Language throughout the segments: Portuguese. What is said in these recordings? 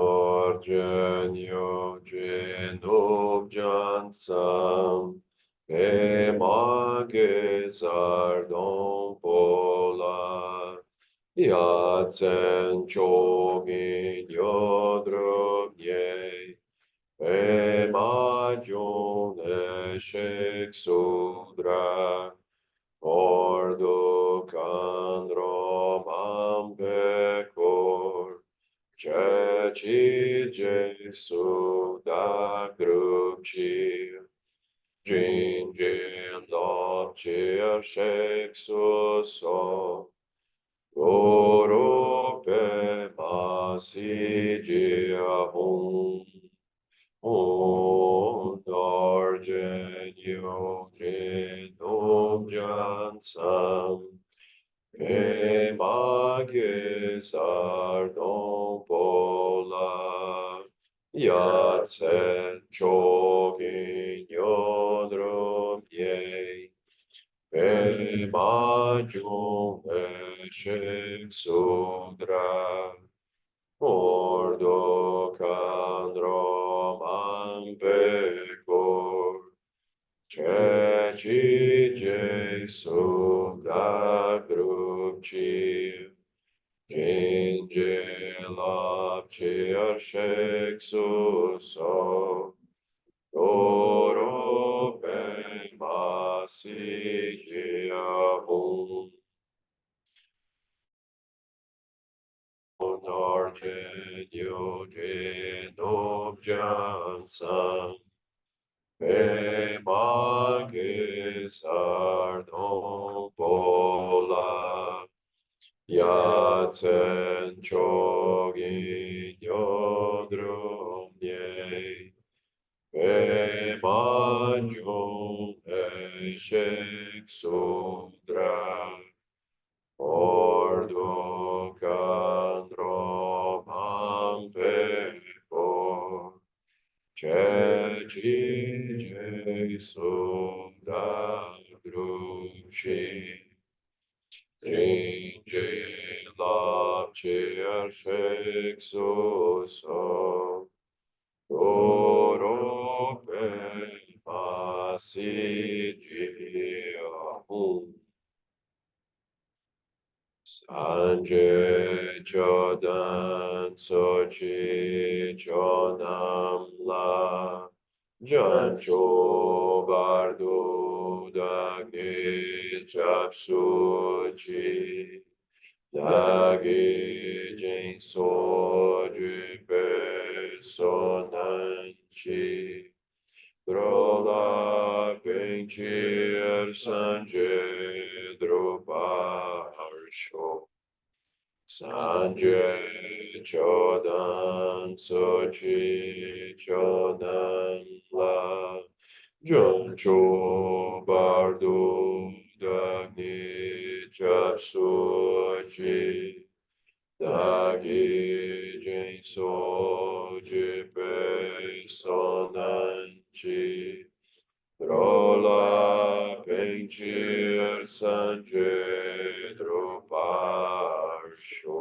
Norgenio genubjansam, emages ardom polar, iacen chogin iodrobie, emagion eschec sudra, ordo candrom pecor, Ceci Jesu da cruci, ginge noccia sexus o, orope masigia argenio genum jansam, e magis ardom pola, iacen chogin iodrum ye, e magium ecce sudra, ordo candrom ampecor, Ceci Jesu da cruci, Angela Sexus o Oro Masigia Argenio Genum Jansam, E Magis Ardom Pola, Iacen chogin iodrum ye, e magium eschec sudra, ordo candrom ampecor, ceci Jesu da cruci, Ginge lapcer sexus o, orope pasigia Sange chodan sochi chodam la, jancho bardo dagi chapsuchi, dagi jen soju personanchi, drola penchir sange dropa harsho. Sanjay Chodan Sochi Chodan La Joncho Bardo Dagni Chapsuchi Dagi Jin Soji Pe Sonanchi Drola Penchir Sanjay Druparsho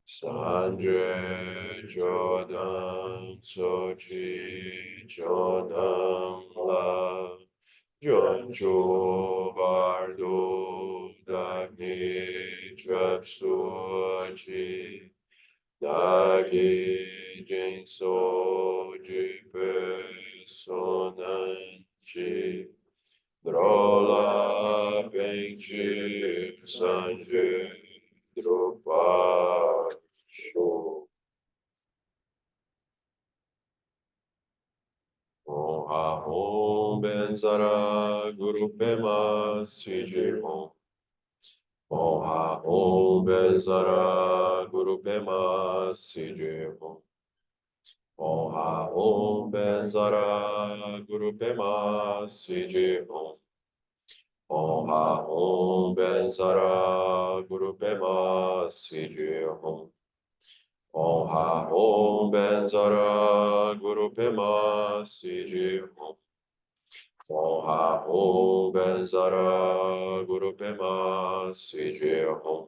Sanjay Jordan Sochi Jordan La Jonjo Bardo Dagni Trapsuchi Dagi Jin Soji Personanchi Drola Penchi Sanjay Drupasho Oha Om Benzara Guru Pema Siji Om Oha Om Benzara Guru Pema Siji Om Oha Om Benzara Guru Pema Siji Om Oha Om Benzara Guru Pema Siji Om Oha Om Benzara Guru Pema Siji Om Oha Om Benzara Guru Pema Siji Om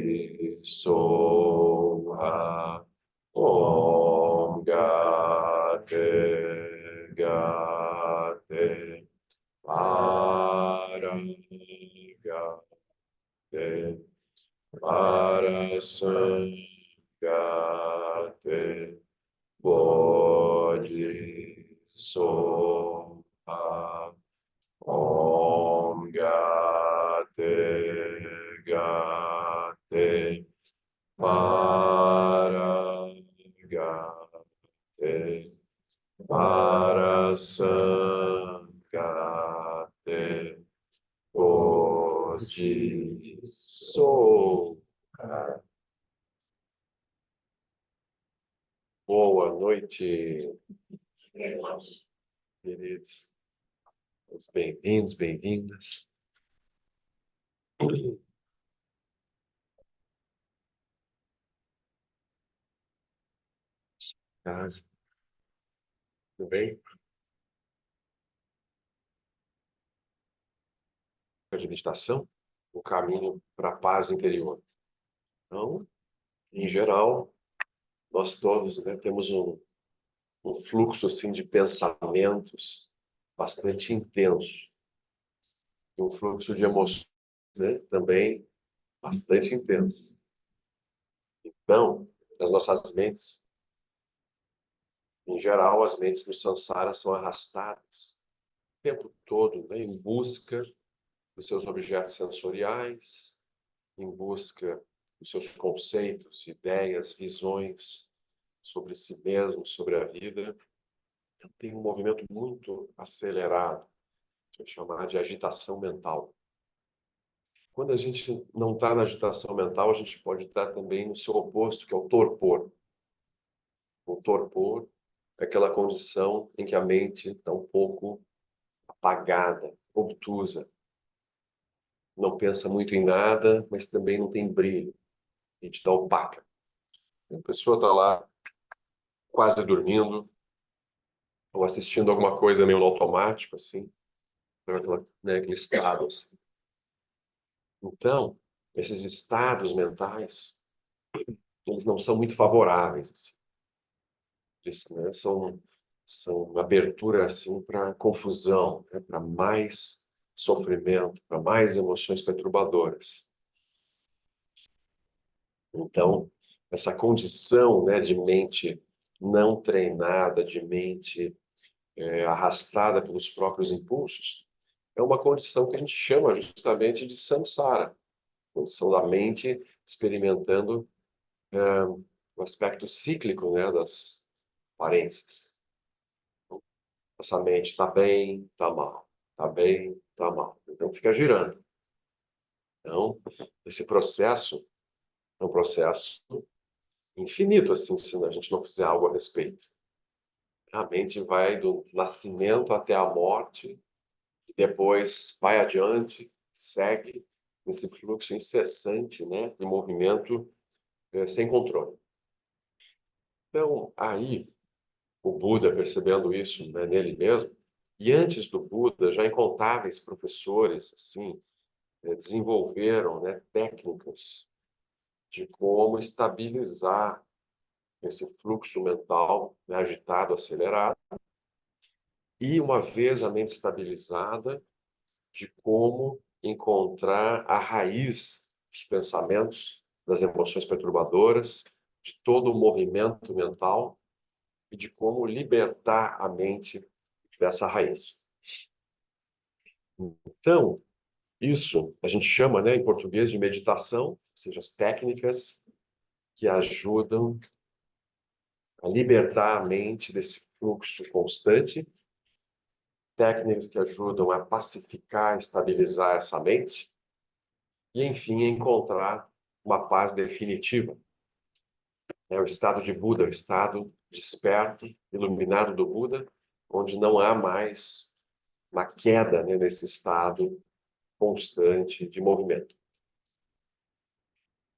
Soha. Om Gate Gate Paragate Parasangate Bodhisoha. Om Gate Gate Paragate Parasangate Bodhisoha. Boa noite, queridos. Os bem-vindos, bem-vindas. Casa. Tudo bem? De meditação, o caminho para a paz interior. Então, em geral, nós todos, né, temos um fluxo assim de pensamentos bastante intenso, e um fluxo de emoções, né, também bastante intenso. Então, as nossas mentes, em geral, as mentes do samsara são arrastadas o tempo todo, né, em busca dos seus objetos sensoriais, em busca dos seus conceitos, ideias, visões sobre si mesmo, sobre a vida. Tem um movimento muito acelerado, que eu chamar de agitação mental. Quando a gente não está na agitação mental, a gente pode estar também no seu oposto, que é o torpor. O torpor é aquela condição em que a mente está um pouco apagada, obtusa. Não pensa muito em nada, mas também não tem brilho. A gente está opaca. A pessoa está lá quase dormindo, ou assistindo alguma coisa meio no automático, assim, né, aquele estado, assim. Então, esses estados mentais, eles não são muito favoráveis, assim. Eles, né, são abertura, assim, para confusão, né, para mais sofrimento, para mais emoções perturbadoras. Então, essa condição, né, de mente não treinada, de mente arrastada pelos próprios impulsos, é uma condição que a gente chama justamente de samsara, condição da mente experimentando o aspecto cíclico, né, das aparências. Essa mente está bem, está mal, está bem, está mal. Então fica girando. Então, esse processo é um processo infinito, assim, se a gente não fizer algo a respeito. A mente vai do nascimento até a morte, e depois vai adiante, segue nesse fluxo incessante, né, de movimento sem controle. Então, aí, o Buda, percebendo isso, né, nele mesmo, e antes do Buda, já incontáveis professores assim desenvolveram, né, técnicas de como estabilizar esse fluxo mental, né, agitado, acelerado, e uma vez a mente estabilizada, de como encontrar a raiz dos pensamentos, das emoções perturbadoras, de todo o movimento mental e de como libertar a mente dessa raiz. Então, isso a gente chama, né, em português de meditação, ou seja, as técnicas que ajudam a libertar a mente desse fluxo constante, técnicas que ajudam a pacificar, estabilizar essa mente e, enfim, encontrar uma paz definitiva. É o estado de Buda, o estado desperto, iluminado do Buda, onde não há mais uma queda, né, nesse estado constante de movimento.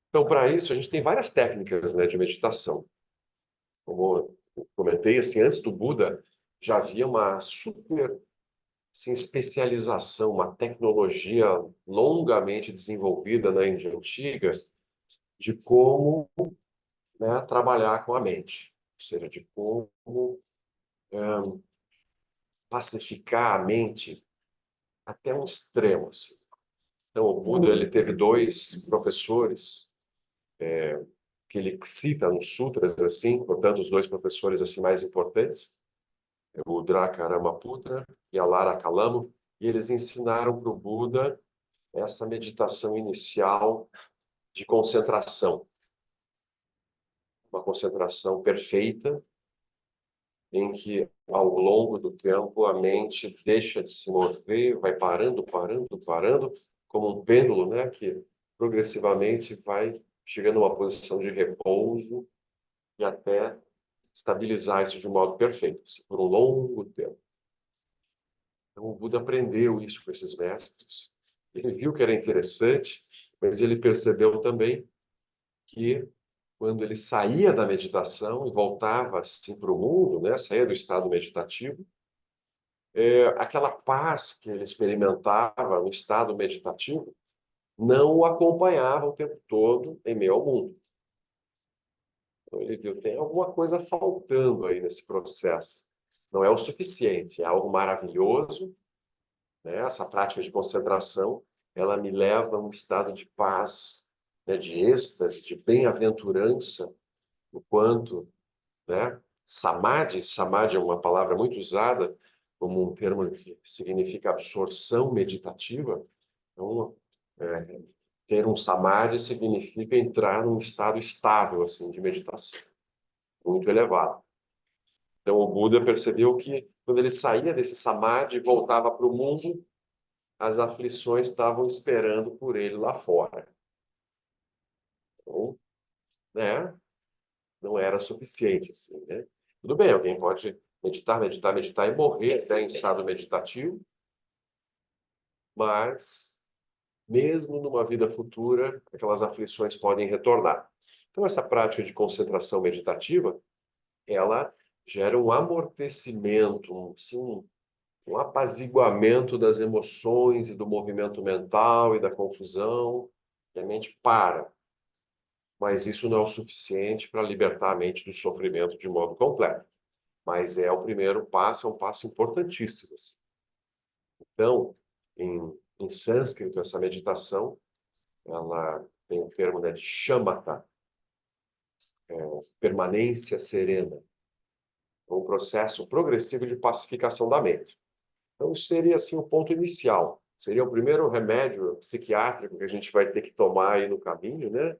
Então, para isso, a gente tem várias técnicas, né, de meditação. Como eu comentei, assim, antes do Buda, já havia uma super assim, especialização, uma tecnologia longamente desenvolvida na Índia Antiga, de como, né, trabalhar com a mente, ou seja, de como pacificar a mente até um extremo, assim. Então, o Buda, ele teve dois professores que ele cita nos sutras, assim, portanto, os dois professores assim mais importantes, o Drakaramaputra e a Lara Kalamo, e eles ensinaram para o Buda essa meditação inicial de concentração, uma concentração perfeita, em que, ao longo do tempo, a mente deixa de se mover, vai parando, parando, parando, como um pêndulo, né, que progressivamente vai chegando a uma posição de repouso e até estabilizar isso de um modo perfeito, assim, por um longo tempo. Então, o Buda aprendeu isso com esses mestres. Ele viu que era interessante, mas ele percebeu também que quando ele saía da meditação e voltava assim para o mundo, né, saía do estado meditativo, aquela paz que ele experimentava no estado meditativo não o acompanhava o tempo todo em meio ao mundo. Então ele viu, tem alguma coisa faltando aí nesse processo. Não é o suficiente, é algo maravilhoso, né? Essa prática de concentração, ela me leva a um estado de paz, né, de êxtase, de bem-aventurança, enquanto, né, samadhi é uma palavra muito usada como um termo que significa absorção meditativa. Então, ter um samadhi significa entrar num estado estável assim de meditação, muito elevado. Então, o Buda percebeu que quando ele saía desse samadhi e voltava para o mundo, as aflições estavam esperando por ele lá fora. Então, né, não era suficiente assim, né? Tudo bem, alguém pode meditar, meditar, meditar e morrer até em estado meditativo, mas mesmo numa vida futura, aquelas aflições podem retornar. Então, essa prática de concentração meditativa, ela gera um amortecimento, assim, um apaziguamento das emoções e do movimento mental e da confusão, e a mente para. Mas isso não é o suficiente para libertar a mente do sofrimento de modo completo. Mas é o primeiro passo, é um passo importantíssimo, assim. Então, em sânscrito, essa meditação, ela tem o termo, né, de shamatha, permanência serena, um processo progressivo de pacificação da mente. Então, seria assim o ponto inicial. Seria o primeiro remédio psiquiátrico que a gente vai ter que tomar aí no caminho, né?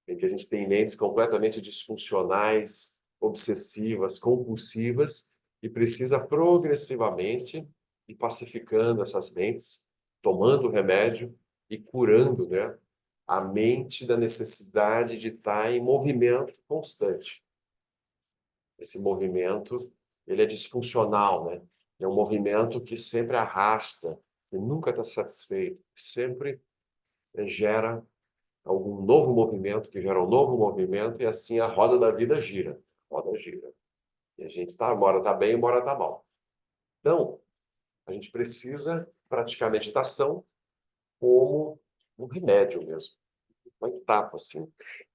Em que a gente tem mentes completamente disfuncionais, obsessivas, compulsivas, e precisa progressivamente ir pacificando essas mentes, tomando o remédio e curando, né, a mente da necessidade de estar em movimento constante. Esse movimento, ele é disfuncional, né? É um movimento que sempre arrasta, que nunca está satisfeito, que sempre gera algum novo movimento, que gera um novo movimento, e assim a roda da vida gira. A roda gira. E a gente está, uma hora está bem, uma hora está mal. Então, a gente precisa praticar meditação como um remédio mesmo, uma etapa, assim.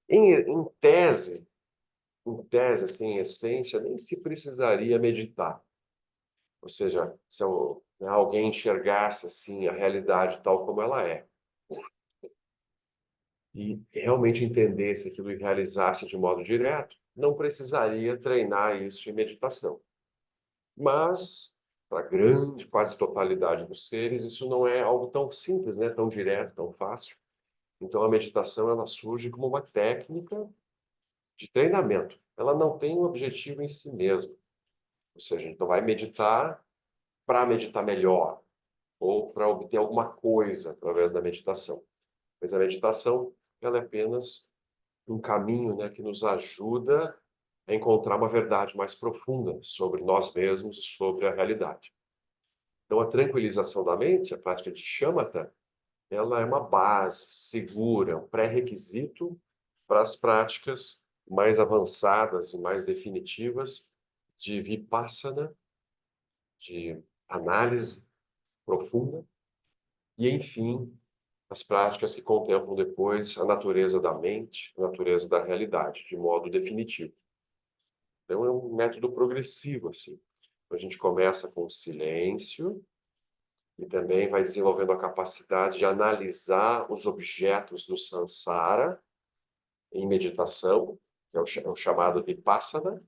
Em tese, assim, em essência, nem se precisaria meditar. Ou seja, se alguém enxergasse assim a realidade tal como ela é e realmente entendesse aquilo e realizasse de modo direto, não precisaria treinar isso em meditação. Mas, para a grande, quase totalidade dos seres, isso não é algo tão simples, né? Tão direto, tão fácil. Então, a meditação ela surge como uma técnica de treinamento. Ela não tem um objetivo em si mesma. Ou seja, a gente não vai meditar para meditar melhor ou para obter alguma coisa através da meditação. Mas a meditação ela é apenas um caminho, né, que nos ajuda a encontrar uma verdade mais profunda sobre nós mesmos e sobre a realidade. Então, a tranquilização da mente, a prática de shamatha, ela é uma base segura, um pré-requisito para as práticas mais avançadas e mais definitivas de vipassana, de análise profunda, e, enfim, as práticas que contemplam depois a natureza da mente, a natureza da realidade, de modo definitivo. Então, é um método progressivo, assim. A gente começa com o silêncio e também vai desenvolvendo a capacidade de analisar os objetos do samsara em meditação, que é o chamado vipassana,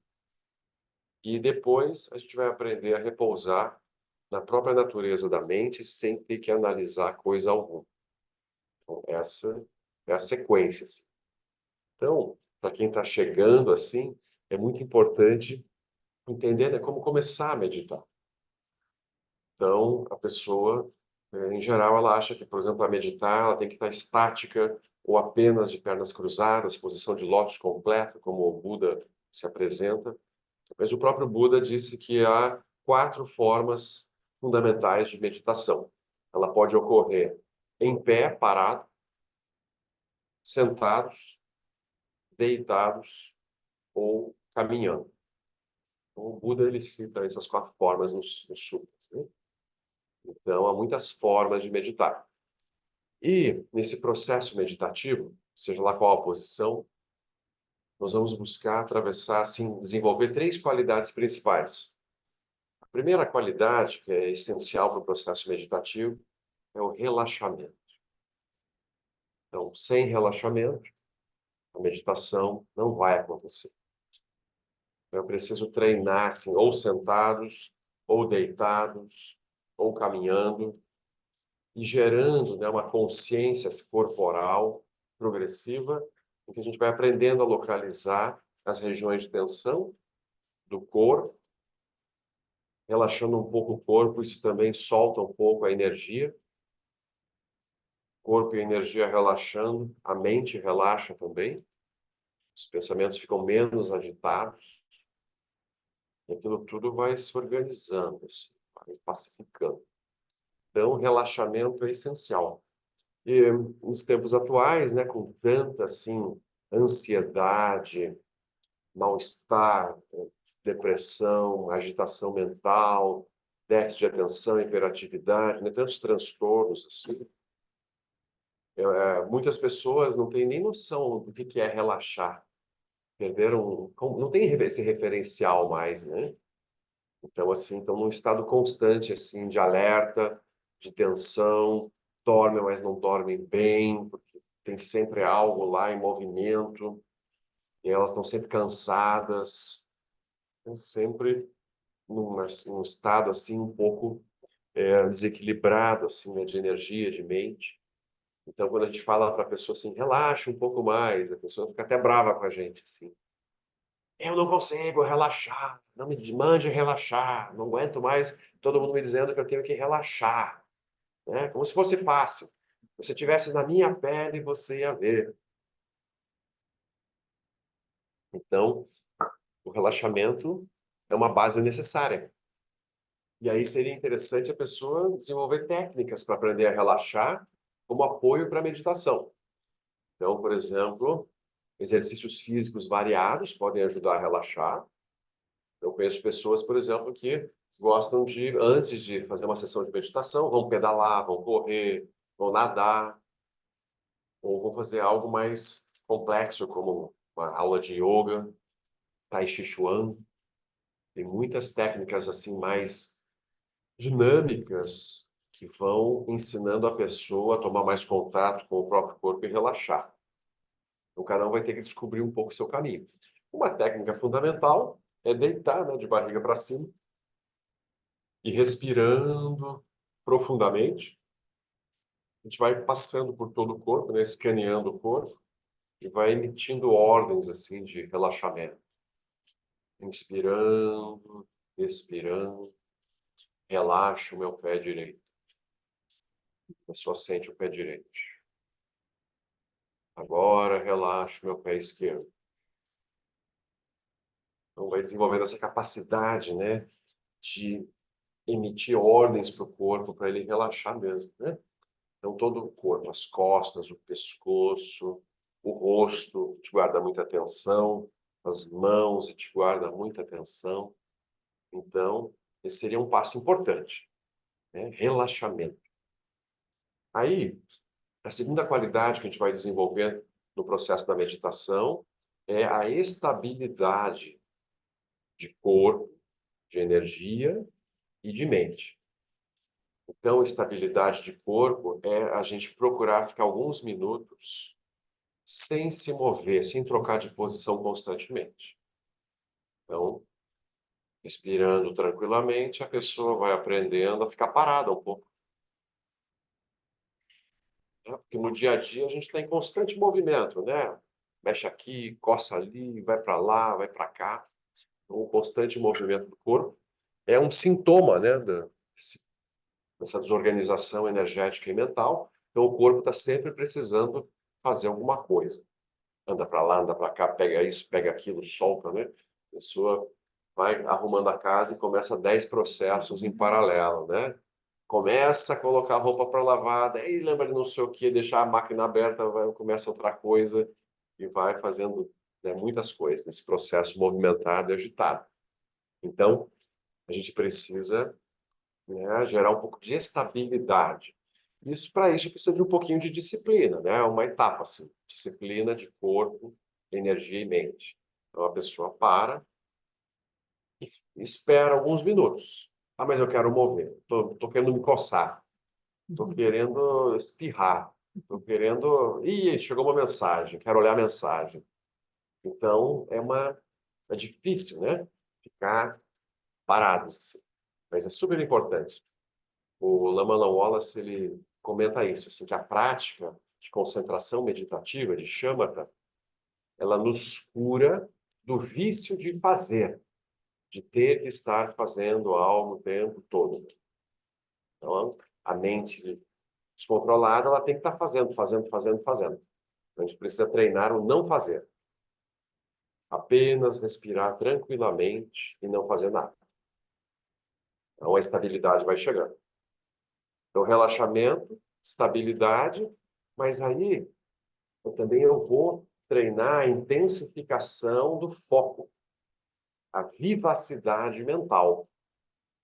e depois a gente vai aprender a repousar na própria natureza da mente sem ter que analisar coisa alguma. Então, essa é a sequência, assim. Então, para quem está chegando assim, é muito importante entender, né, como começar a meditar. Então, a pessoa, em geral, ela acha que, por exemplo, para meditar, ela tem que estar estática ou apenas de pernas cruzadas, posição de lótus completa, como o Buda se apresenta. Mas o próprio Buda disse que há 4 formas fundamentais de meditação. Ela pode ocorrer em pé, parado, sentados, deitados ou caminhando. Então, o Buda ele cita essas 4 formas nos sutras, né? Então, há muitas formas de meditar. E, nesse processo meditativo, seja lá qual a posição, nós vamos buscar atravessar, assim, desenvolver 3 qualidades principais. A primeira qualidade, que é essencial para o processo meditativo, é o relaxamento. Então, sem relaxamento, a meditação não vai acontecer. Então, eu preciso treinar, assim, ou sentados, ou deitados, ou caminhando, e gerando, né, uma consciência corporal progressiva, em que a gente vai aprendendo a localizar as regiões de tensão do corpo, relaxando um pouco o corpo, isso também solta um pouco a energia. Corpo e energia relaxando, a mente relaxa também, os pensamentos ficam menos agitados, e aquilo tudo vai se organizando, assim, vai pacificando. Então, o relaxamento é essencial. E nos tempos atuais, né, com tanta assim ansiedade, mal-estar, depressão, agitação mental, déficit de atenção, hiperatividade, né, tantos transtornos assim, muitas pessoas não têm nem noção do que é relaxar. Perderam, não tem esse referencial mais, né? Então, assim, estão num estado constante, assim, de alerta, de tensão, dormem, mas não dormem bem, porque tem sempre algo lá em movimento, e elas estão sempre cansadas, estão sempre num estado, assim, um pouco desequilibrado, assim, né, de energia, de mente. Então, quando a gente fala para a pessoa assim, relaxa um pouco mais, a pessoa fica até brava com a gente, assim. Eu não consigo relaxar, não me mande relaxar, não aguento mais todo mundo me dizendo que eu tenho que relaxar, né? Como se fosse fácil. Se você estivesse na minha pele, você ia ver. Então, o relaxamento é uma base necessária. E aí seria interessante a pessoa desenvolver técnicas para aprender a relaxar como apoio para a meditação. Então, por exemplo, exercícios físicos variados podem ajudar a relaxar. Eu conheço pessoas, por exemplo, que gostam de, antes de fazer uma sessão de meditação, vão pedalar, vão correr, vão nadar, ou vão fazer algo mais complexo, como uma aula de yoga, tai chi chuan. Tem muitas técnicas assim mais dinâmicas que vão ensinando a pessoa a tomar mais contato com o próprio corpo e relaxar. Então, cada um vai ter que descobrir um pouco o seu caminho. Uma técnica fundamental é deitar, né, de barriga para cima, e respirando profundamente. A gente vai passando por todo o corpo, né, escaneando o corpo e vai emitindo ordens assim de relaxamento. Inspirando, expirando. Relaxa o meu pé direito. A pessoa sente o pé direito. Agora relaxa o meu pé esquerdo. Então vai desenvolvendo essa capacidade, né, de emitir ordens para o corpo para ele relaxar mesmo, né? Então, todo o corpo, as costas, o pescoço, o rosto, te guarda muita atenção, as mãos, te guarda muita atenção. Então, esse seria um passo importante, né? Relaxamento. Aí, A segunda qualidade que a gente vai desenvolver no processo da meditação é a estabilidade de corpo, de energia e de mente. Então, estabilidade de corpo é a gente procurar ficar alguns minutos sem se mover, sem trocar de posição constantemente. Então, respirando tranquilamente, a pessoa vai aprendendo a ficar parada um pouco. Né? Porque no dia a dia a gente está em constante movimento, né? Mexe aqui, coça ali, vai para lá, vai para cá. Então, o constante movimento do corpo é um sintoma, né, dessa desorganização energética e mental. Então, o corpo está sempre precisando fazer alguma coisa. Anda para lá, anda para cá, pega isso, pega aquilo, solta, né? A pessoa vai arrumando a casa e começa 10 processos em paralelo, né? Começa a colocar a roupa para lavar, daí lembra de não sei o que, deixar a máquina aberta, vai, começa outra coisa e vai fazendo, né, muitas coisas nesse processo movimentado e agitado. Então, a gente precisa, né, gerar um pouco de estabilidade. Para isso precisa de um pouquinho de disciplina, né? Uma etapa assim, disciplina de corpo, energia e mente. Então a pessoa para e espera alguns minutos. Ah, mas eu quero mover. Tô querendo me coçar. Tô querendo espirrar. Tô querendo. Ih, chegou uma mensagem. Quero olhar a mensagem. Então é difícil, né? Ficar parados assim. Mas é super importante. O Lama Wallace ele comenta isso, assim, que a prática de concentração meditativa, de shamatha, ela nos cura do vício de fazer, de ter que estar fazendo algo o tempo todo. Então, a mente descontrolada, ela tem que estar fazendo, fazendo, fazendo, fazendo. Então, a gente precisa treinar o não fazer. Apenas respirar tranquilamente e não fazer nada. Então, a estabilidade vai chegando. Então, relaxamento, estabilidade, mas aí eu vou treinar a intensificação do foco, a vivacidade mental.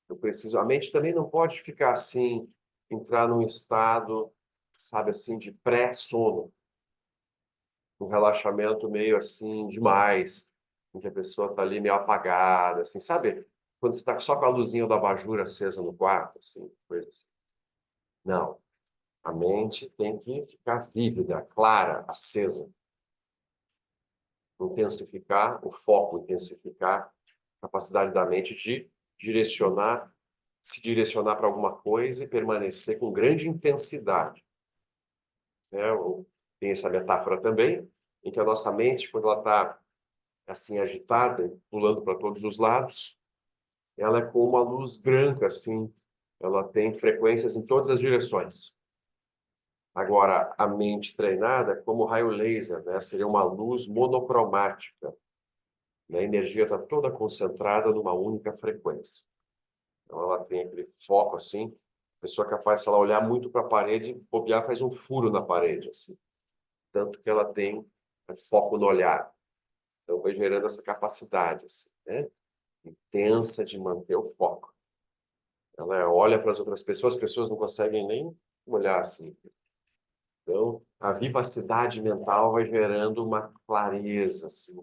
A mente também não pode ficar assim, entrar num estado, sabe assim, de pré-sono, um relaxamento meio assim demais, em que a pessoa está ali meio apagada, assim, sabe? Quando você está só com a luzinha do abajur acesa no quarto, assim, coisa assim. Não, a mente tem que ficar vívida, clara, acesa. Intensificar o foco, intensificar a capacidade da mente de direcionar, se direcionar para alguma coisa e permanecer com grande intensidade. Né? Tem essa metáfora também, em que a nossa mente, quando ela está assim agitada, pulando para todos os lados, ela é como uma luz branca, assim, ela tem frequências em todas as direções. Agora, a mente treinada é como raio laser, né? Seria uma luz monocromática. A energia está toda concentrada numa única frequência. Então, ela tem aquele foco assim, a pessoa é capaz, se ela olhar muito para a parede, bobear, faz um furo na parede, assim. Tanto que ela tem foco no olhar. Então, vai gerando essa capacidade, assim, né? Intensa de manter o foco. Ela olha para as pessoas não conseguem nem olhar assim. Então, a vivacidade mental vai gerando uma clareza, assim,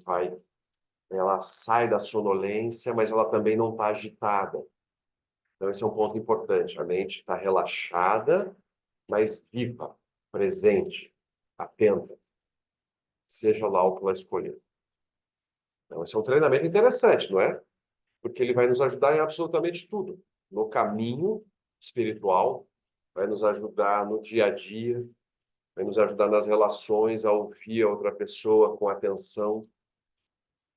ela sai da sonolência, mas ela também não está agitada. Então, esse é um ponto importante. A mente está relaxada, mas viva, presente, atenta, seja lá o que ela escolher. Então, esse é um treinamento interessante, não é? Porque ele vai nos ajudar em absolutamente tudo. No caminho espiritual, vai nos ajudar no dia a dia, vai nos ajudar nas relações, a ouvir a outra pessoa com atenção,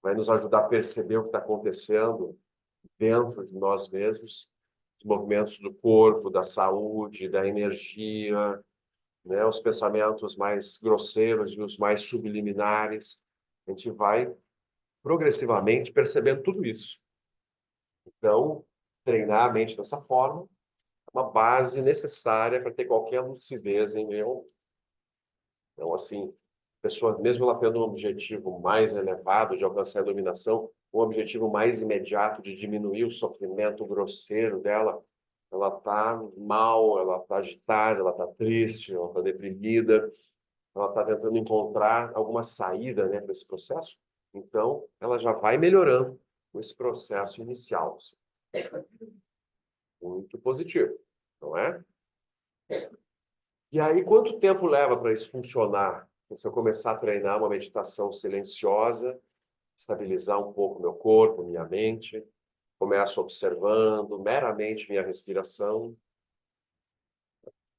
vai nos ajudar a perceber o que está acontecendo dentro de nós mesmos, os movimentos do corpo, da saúde, da energia, né, os pensamentos mais grosseiros e os mais subliminares. A gente vai progressivamente percebendo tudo isso. Então, treinar a mente dessa forma é uma base necessária para ter qualquer lucidez em meio ao mundo. Então, assim, a pessoa, mesmo ela tendo um objetivo mais elevado de alcançar a iluminação, um objetivo mais imediato de diminuir o sofrimento grosseiro dela, ela está mal, ela está agitada, ela está triste, ela está deprimida, ela está tentando encontrar alguma saída, né, para esse processo. Então, ela já vai melhorando com esse processo inicial, assim. Muito positivo, não é? E aí, quanto tempo leva para isso funcionar? Se eu começar a treinar uma meditação silenciosa, estabilizar um pouco meu corpo, minha mente, começo observando meramente minha respiração.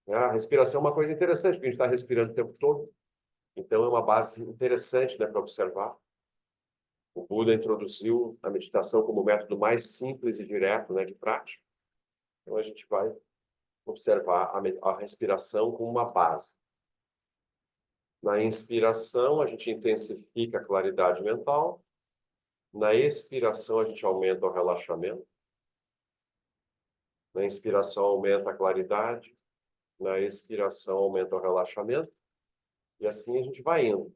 A respiração é uma coisa interessante, porque a gente está respirando o tempo todo. Então, é uma base interessante, né, para observar. O Buda introduziu a meditação como o método mais simples e direto, né, de prática. Então, a gente vai observar a respiração como uma base. Na inspiração, a gente intensifica a claridade mental. Na expiração, a gente aumenta o relaxamento. Na inspiração, aumenta a claridade. Na expiração, aumenta o relaxamento. E assim a gente vai indo.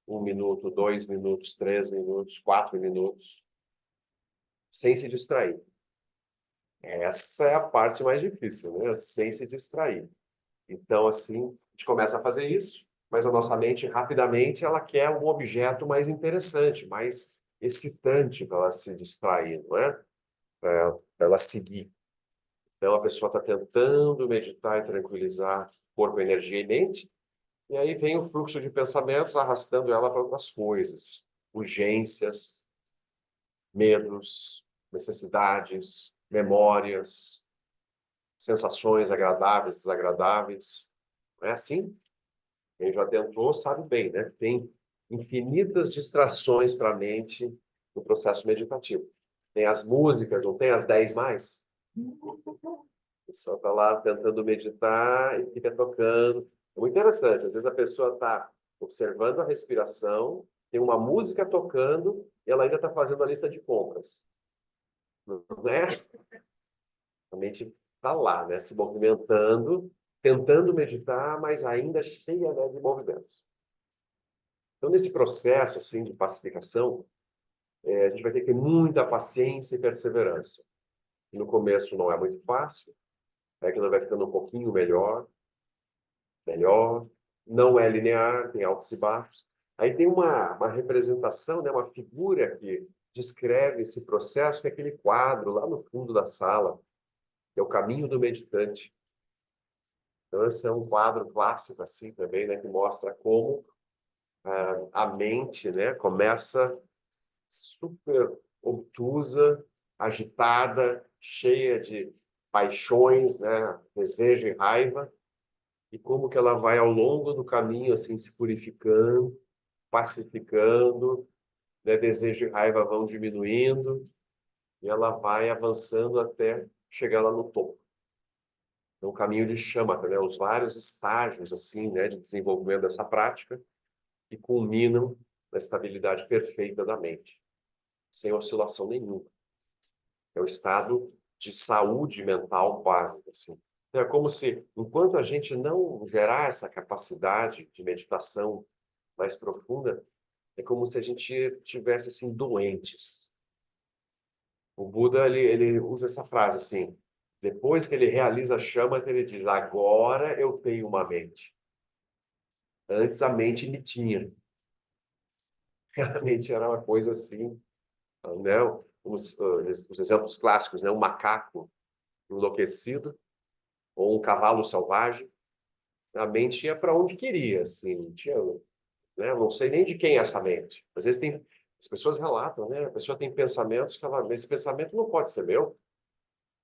1 minuto, 2 minutos, 3 minutos, 4 minutos, sem se distrair. Essa é a parte mais difícil, né? Sem se distrair. Então, assim, a gente começa a fazer isso, mas a nossa mente, rapidamente, ela quer um objeto mais interessante, mais excitante para ela se distrair, não é? Para ela seguir. Então, a pessoa está tentando meditar e tranquilizar corpo, energia e mente, e aí vem o fluxo de pensamentos arrastando ela para outras coisas, urgências, medos, necessidades, memórias, sensações agradáveis, desagradáveis. Não é assim? Quem já tentou sabe bem, né? Tem infinitas distrações para a mente no processo meditativo. Tem as músicas, não tem as 10 mais? A pessoa está lá tentando meditar e fica tocando. É muito interessante. Às vezes a pessoa está observando a respiração, tem uma música tocando e ela ainda está fazendo a lista de compras. Não é? A mente está lá, né? Se movimentando, tentando meditar, mas ainda cheia, né, de movimentos. Então, nesse processo assim, de pacificação, a gente vai ter que ter muita paciência e perseverança. E no começo não é muito fácil, é que ela vai ficando um pouquinho melhor, melhor. Não é linear, tem altos e baixos. Aí tem uma representação, né, uma figura que descreve esse processo, que é aquele quadro lá no fundo da sala, que é o caminho do meditante. Então, esse é um quadro clássico assim também, né, que mostra como a mente, né, começa super obtusa, agitada, cheia de paixões, né, desejo e raiva, e como que ela vai ao longo do caminho assim se purificando, pacificando, né, desejo e raiva vão diminuindo, e ela vai avançando até chegar lá no topo. Então, o caminho de Shamatha, né, os vários estágios assim, né, de desenvolvimento dessa prática, que culminam na estabilidade perfeita da mente, sem oscilação nenhuma. É o estado de saúde mental básica, assim. Então, é como se, enquanto a gente não gerar essa capacidade de meditação mais profunda, é como se a gente tivesse assim doentes. O Buda ele usa essa frase assim: depois que ele realiza a chama, ele diz: agora eu tenho uma mente. Antes a mente me tinha. A mente era uma coisa assim, né? Os exemplos clássicos, né? Um macaco enlouquecido ou um cavalo selvagem. A mente ia para onde queria, assim, tinha, né? Eu não sei nem de quem é essa mente. Às vezes tem, as pessoas relatam, né? A pessoa tem pensamentos que ela, esse pensamento não pode ser meu.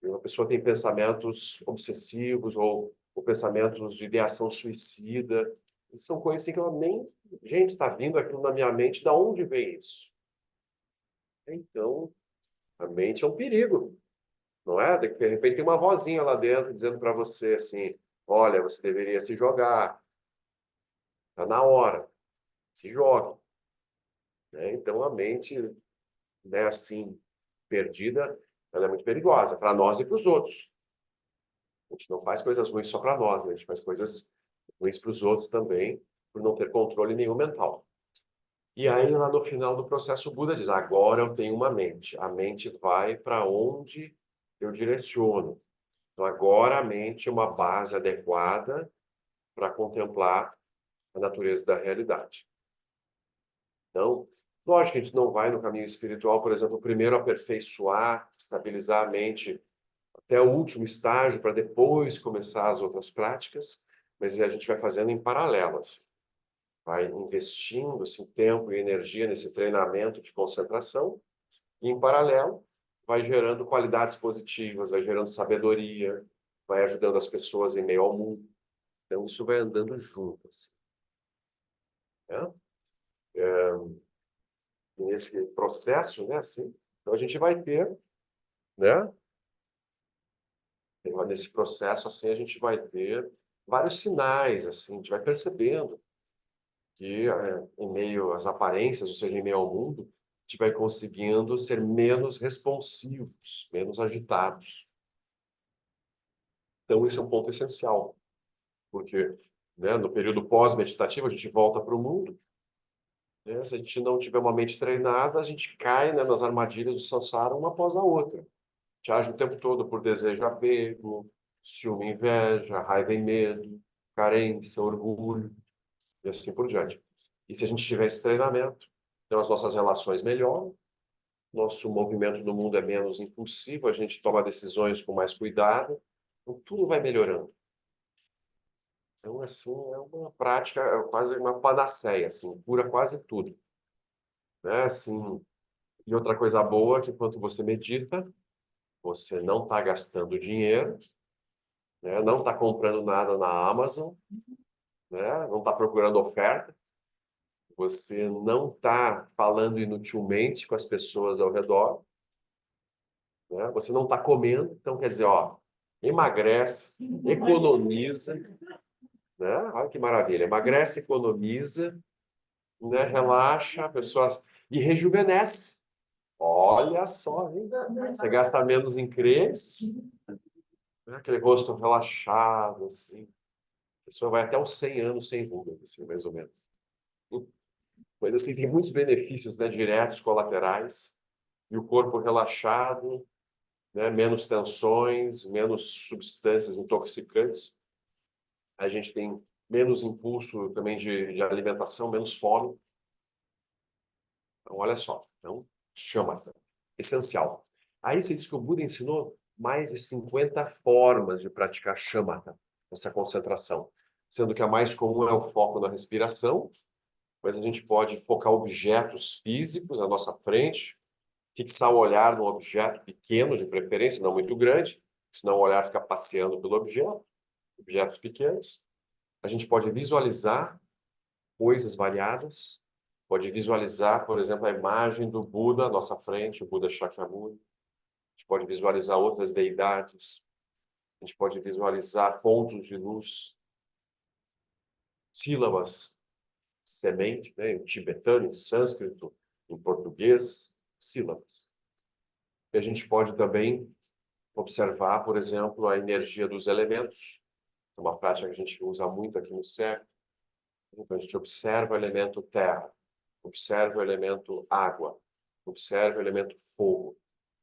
E uma pessoa tem pensamentos obsessivos ou pensamentos de ideação suicida. E são coisas assim que ela nem, gente, está vindo aquilo na minha mente, da onde vem isso? Então, a mente é um perigo, não é? De repente tem uma vozinha lá dentro dizendo para você assim: olha, você deveria se jogar, está na hora, se jogue. Né? Então a mente, né, assim, perdida, ela é muito perigosa para nós e para os outros. A gente não faz coisas ruins só para nós, né? A gente faz coisas ruins para os outros também, por não ter controle nenhum mental. E aí, lá no final do processo, o Buda diz: agora eu tenho uma mente. A mente vai para onde eu direciono. Então, agora a mente é uma base adequada para contemplar a natureza da realidade. Então, lógico que a gente não vai no caminho espiritual, por exemplo, primeiro aperfeiçoar, estabilizar a mente até o último estágio, para depois começar as outras práticas, mas a gente vai fazendo em paralelo, assim. Vai investindo assim, tempo e energia nesse treinamento de concentração, e em paralelo vai gerando qualidades positivas, vai gerando sabedoria, vai ajudando as pessoas em meio ao mundo. Então, isso vai andando junto, assim, né? Nesse processo, né, assim, então a gente vai ter, né, nesse processo, assim, a gente vai ter vários sinais, assim, a gente vai percebendo que, em meio às aparências, ou seja, em meio ao mundo, a gente vai conseguindo ser menos responsivos, menos agitados. Então, esse é um ponto essencial, porque, né, no período pós-meditativo, a gente volta para o mundo, né? Se a gente não tiver uma mente treinada, a gente cai, né, nas armadilhas do samsara uma após a outra. A gente age o tempo todo por desejo, apego, ciúme, inveja, raiva e medo, carência, orgulho, e assim por diante. E se a gente tiver esse treinamento, então as nossas relações melhoram, nosso movimento no mundo é menos impulsivo, a gente toma decisões com mais cuidado, então tudo vai melhorando. Então, assim, é uma prática, é quase uma panaceia, assim, cura quase tudo, né? Assim, e outra coisa boa é que enquanto você medita, você não está gastando dinheiro, né? Não está comprando nada na Amazon, né? Não está procurando oferta, você não está falando inutilmente com as pessoas ao redor, né? Você não está comendo, então quer dizer, ó, emagrece, economiza, né? Olha que maravilha, emagrece, economiza, né? Relaxa, a pessoa e rejuvenesce. Olha só, hein? Você gasta menos em cremes, né? Aquele rosto relaxado, assim. A pessoa vai até uns 100 anos sem rugas, assim, mais ou menos. Mas, assim, tem muitos benefícios, né, diretos, colaterais. E o corpo relaxado, né, menos tensões, menos substâncias intoxicantes. A gente tem menos impulso também de alimentação, menos fome. Então, olha só. Então, shamatha. Essencial. Aí você diz que o Buda ensinou mais de 50 formas de praticar shamatha, essa concentração. Sendo que a mais comum é o foco na respiração, mas a gente pode focar objetos físicos à nossa frente, fixar o olhar num objeto pequeno, de preferência, não muito grande, senão o olhar fica passeando pelo objeto, objetos pequenos. A gente pode visualizar coisas variadas, pode visualizar, por exemplo, a imagem do Buda à nossa frente, o Buda Shakyamuni. A gente pode visualizar outras deidades, a gente pode visualizar pontos de luz, sílabas, semente, né, em tibetano, em sânscrito, em português, sílabas. E a gente pode também observar, por exemplo, a energia dos elementos, uma prática que a gente usa muito aqui no CERN. Então, a gente observa o elemento terra, observa o elemento água, observa o elemento fogo,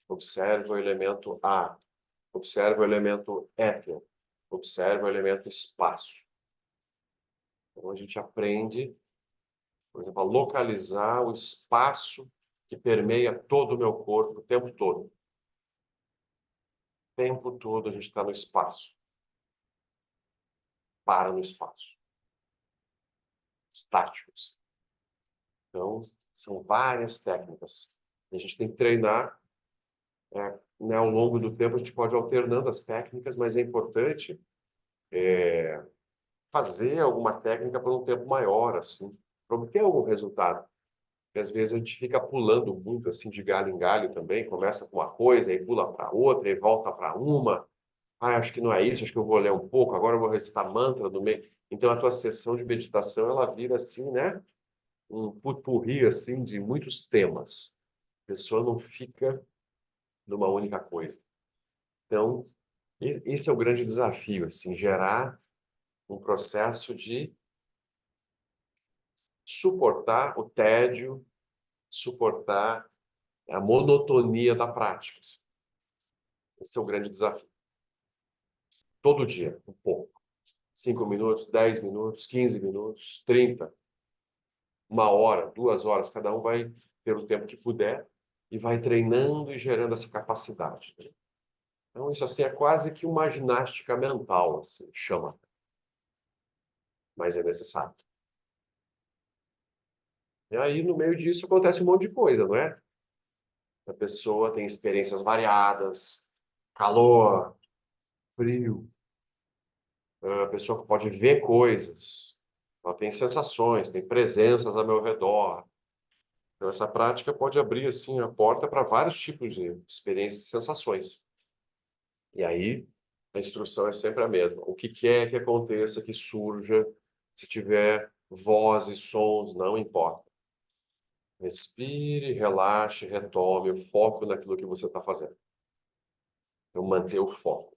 observa o elemento ar, observa o elemento éter, observa o elemento espaço. Então, a gente aprende, por exemplo, a localizar o espaço que permeia todo o meu corpo o tempo todo. O tempo todo a gente está no espaço. Para no espaço. Estáticos. Então, são várias técnicas. A gente tem que treinar, né, ao longo do tempo, a gente pode ir alternando as técnicas, mas é importante fazer alguma técnica por um tempo maior, assim, para obter algum resultado. Porque às vezes a gente fica pulando muito, assim, de galho em galho também, começa com uma coisa, e pula para outra, e volta para uma. Ah, acho que não é isso, acho que eu vou ler um pouco, agora eu vou recitar mantra do meio. Então, a tua sessão de meditação, ela vira assim, né? Um putpurri, assim, de muitos temas. A pessoa não fica numa única coisa. Então, esse é o grande desafio, assim, gerar um processo de suportar o tédio, suportar a monotonia da prática. Assim. Esse é o grande desafio. todo dia, um pouco. 5 minutos, 10 minutos, 15 minutos, 30, 1 hora, 2 horas, cada um vai ter o tempo que puder e vai treinando e gerando essa capacidade. Né? Então, isso assim é quase que uma ginástica mental, assim, chama. Mas é necessário. E aí, no meio disso, acontece um monte de coisa, não é? A pessoa tem experiências variadas, calor, frio. A pessoa pode ver coisas, ela tem sensações, tem presenças ao meu redor. Então, essa prática pode abrir assim a porta para vários tipos de experiências e sensações. E aí, a instrução é sempre a mesma. O que quer que aconteça, que surja, se tiver vozes, sons, não importa. Respire, relaxe, retome o foco naquilo que você está fazendo. Então, manter o foco.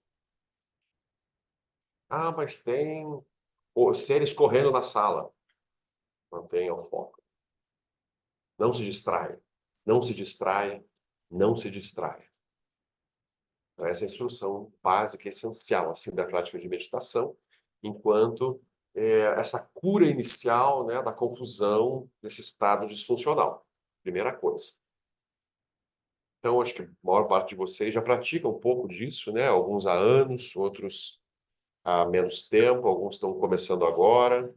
Ah, mas tem seres correndo na sala. Mantenha o foco. Não se distraia. Não se distraia. Não se distraia. Então, essa é a instrução básica, essencial, assim, da prática de meditação, enquanto essa cura inicial, né, da confusão desse estado disfuncional. Primeira coisa. Então, acho que a maior parte de vocês já pratica um pouco disso, né? Alguns há anos, outros há menos tempo, alguns estão começando agora.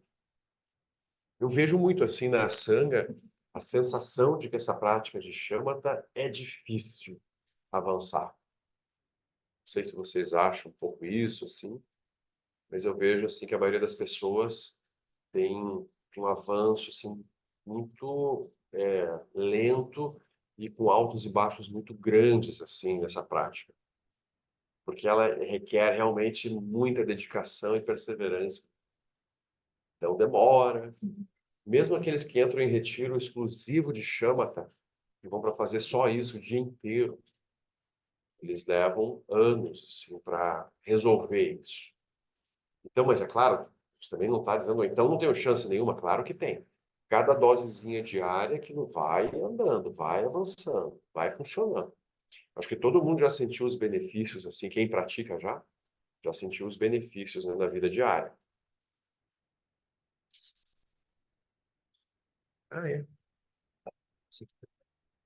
Eu vejo muito assim na Sangha a sensação de que essa prática de shamatha é difícil avançar. Não sei se vocês acham um pouco isso, assim, mas eu vejo assim que a maioria das pessoas tem um avanço assim muito lento e com altos e baixos muito grandes assim nessa prática, porque ela requer realmente muita dedicação e perseverança. Então demora. Mesmo aqueles que entram em retiro exclusivo de shamatha, que vão para fazer só isso o dia inteiro, eles levam anos assim, para resolver isso. Então, mas é claro, isso também não está dizendo, então não tenho chance nenhuma, claro que tem. Cada dosezinha diária que não vai andando, vai avançando, vai funcionando. Acho que todo mundo já sentiu os benefícios, assim, quem pratica já sentiu os benefícios, né, na vida diária. Ah, é? Sim.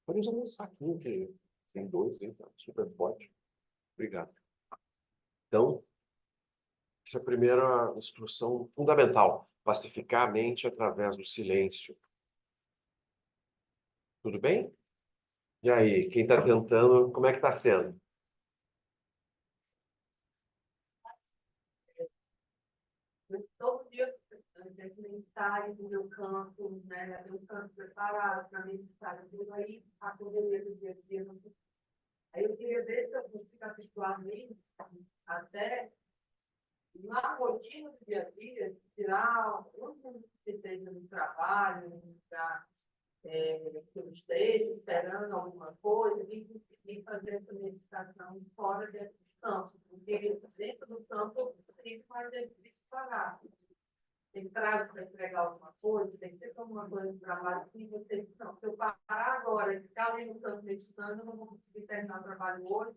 Pode usar um saquinho que tem dois, hein? Tá super forte. Obrigado. Então, essa é a primeira instrução fundamental. Pacificar a mente através do silêncio. Tudo bem? E aí, quem está tentando, como é que está sendo? Todo dia eu tenho que meditar no meu canto, né? Tem um canto preparado para meditar. Tudo aí, a correria do dia a dia. Aí eu queria ver se eu consigo habituar mesmo, até na rotina do dia a dia, tirar uns minutos de tempo no trabalho, no lugar que eu esteja esperando alguma coisa, e conseguir fazer essa meditação fora desses campos, porque dentro do campo eu preciso, mas eu preciso parar. Tem prazo para entregar alguma coisa, tem que ter alguma coisa de trabalho que você não. Se eu parar agora e ficar ali no campo meditando, eu não vou conseguir terminar o trabalho hoje,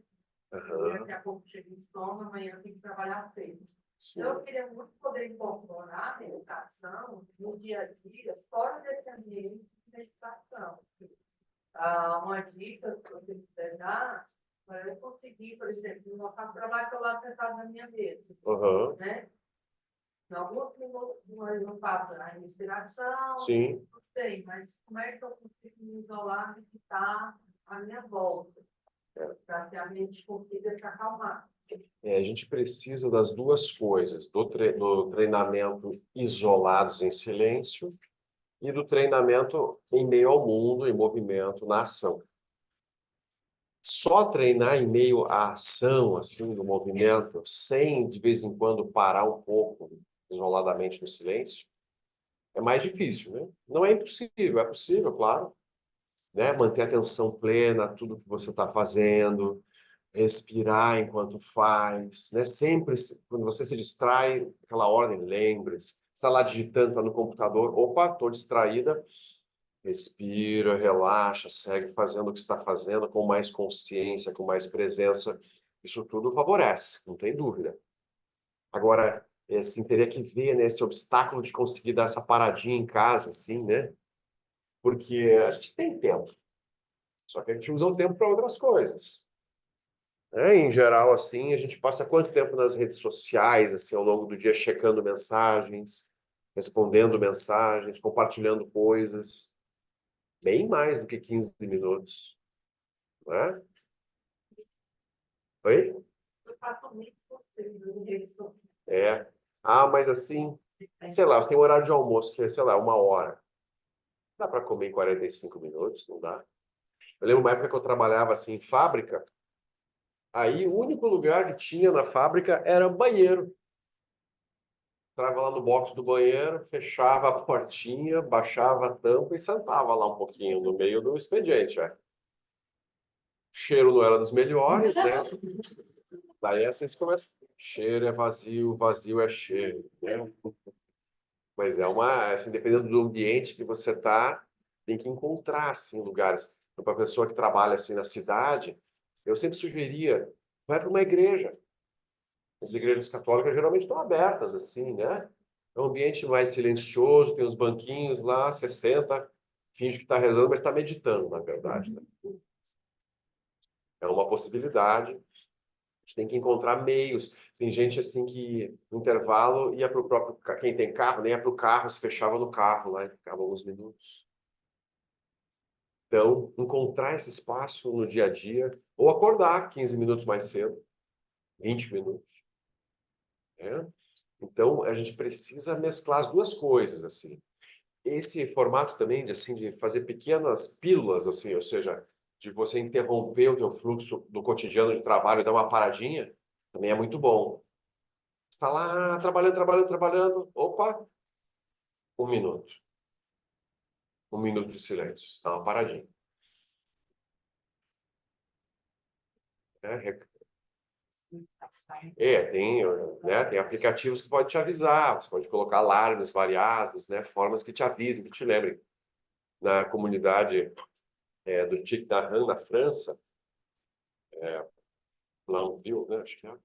daqui a pouco chega o sono, amanhã eu tenho que trabalhar cedo. Então, eu queria muito poder incorporar a meditação no dia a dia, fora desse ambiente de meditação. Uma dica que você quiser dar, para eu conseguir, por exemplo, no local de trabalho, estou lá sentado na minha mesa, né? Em alguns minutos nós não faço a respiração, Sim. não sei, mas como é que eu consigo me isolar do que está à minha volta, para que a mente consiga se acalmar? A gente precisa das duas coisas, do treinamento isolados em silêncio e do treinamento em meio ao mundo, em movimento, na ação. Só treinar em meio à ação, assim, do movimento, sem de vez em quando parar um pouco isoladamente no silêncio, é mais difícil, né? Não é possível, claro, né? Manter a atenção plena a tudo que você está fazendo, respirar enquanto faz, né? Sempre, quando você se distrai, aquela ordem, lembre-se. Está lá digitando, está no computador, opa, estou distraída. Respira, relaxa, segue fazendo o que está fazendo com mais consciência, com mais presença. Isso tudo favorece, não tem dúvida. Agora, assim, teria que ver, né, esse obstáculo de conseguir dar essa paradinha em casa, assim, né? Porque a gente tem tempo, só que a gente usa o tempo para outras coisas. Né? Em geral, assim, a gente passa quanto tempo nas redes sociais, assim, ao longo do dia, checando mensagens, respondendo mensagens, compartilhando coisas? Bem mais do que 15 minutos, né? Oi? Eu faço muito possível em redes sociais. É. Ah, mas assim, sei lá, você tem um horário de almoço que é, sei lá, 1 hora. Dá para comer em 45 minutos? Não dá. Eu lembro uma época que eu trabalhava assim em fábrica, aí o único lugar que tinha na fábrica era banheiro. Entrava lá no box do banheiro, fechava a portinha, baixava a tampa e sentava lá um pouquinho no meio do expediente. O cheiro não era dos melhores, né? Daí assim você começa. Cheiro é vazio, vazio é cheiro, né? Mas é uma, assim, dependendo do ambiente que você está, tem que encontrar assim lugares. Para a pessoa que trabalha assim na cidade, eu sempre sugeria, vai para uma igreja. As igrejas católicas geralmente estão abertas assim, né? É um ambiente mais silencioso, tem os banquinhos lá, você senta, finge que está rezando, mas está meditando, na verdade, né? É uma possibilidade. A gente tem que encontrar meios. Tem gente assim que no intervalo ia para o próprio, quem tem carro, nem ia para o carro, se fechava no carro lá e ficava alguns minutos. Então, encontrar esse espaço no dia a dia, ou acordar 15 minutos mais cedo, 20 minutos. Né? Então, a gente precisa mesclar as duas coisas, assim. Esse formato também de, assim, de fazer pequenas pílulas, assim, ou seja, de você interromper o teu fluxo do cotidiano de trabalho e dar uma paradinha, também é muito bom. Você está lá trabalhando, trabalhando, trabalhando, opa, 1 minuto. 1 minuto de silêncio, você dá uma paradinha. Né? Tem, né, tem aplicativos que podem te avisar, você pode colocar alarmes variados, né, formas que te avisem, que te lembrem. Na comunidade do Tic Dahan, na França, Blainville, né, acho que é,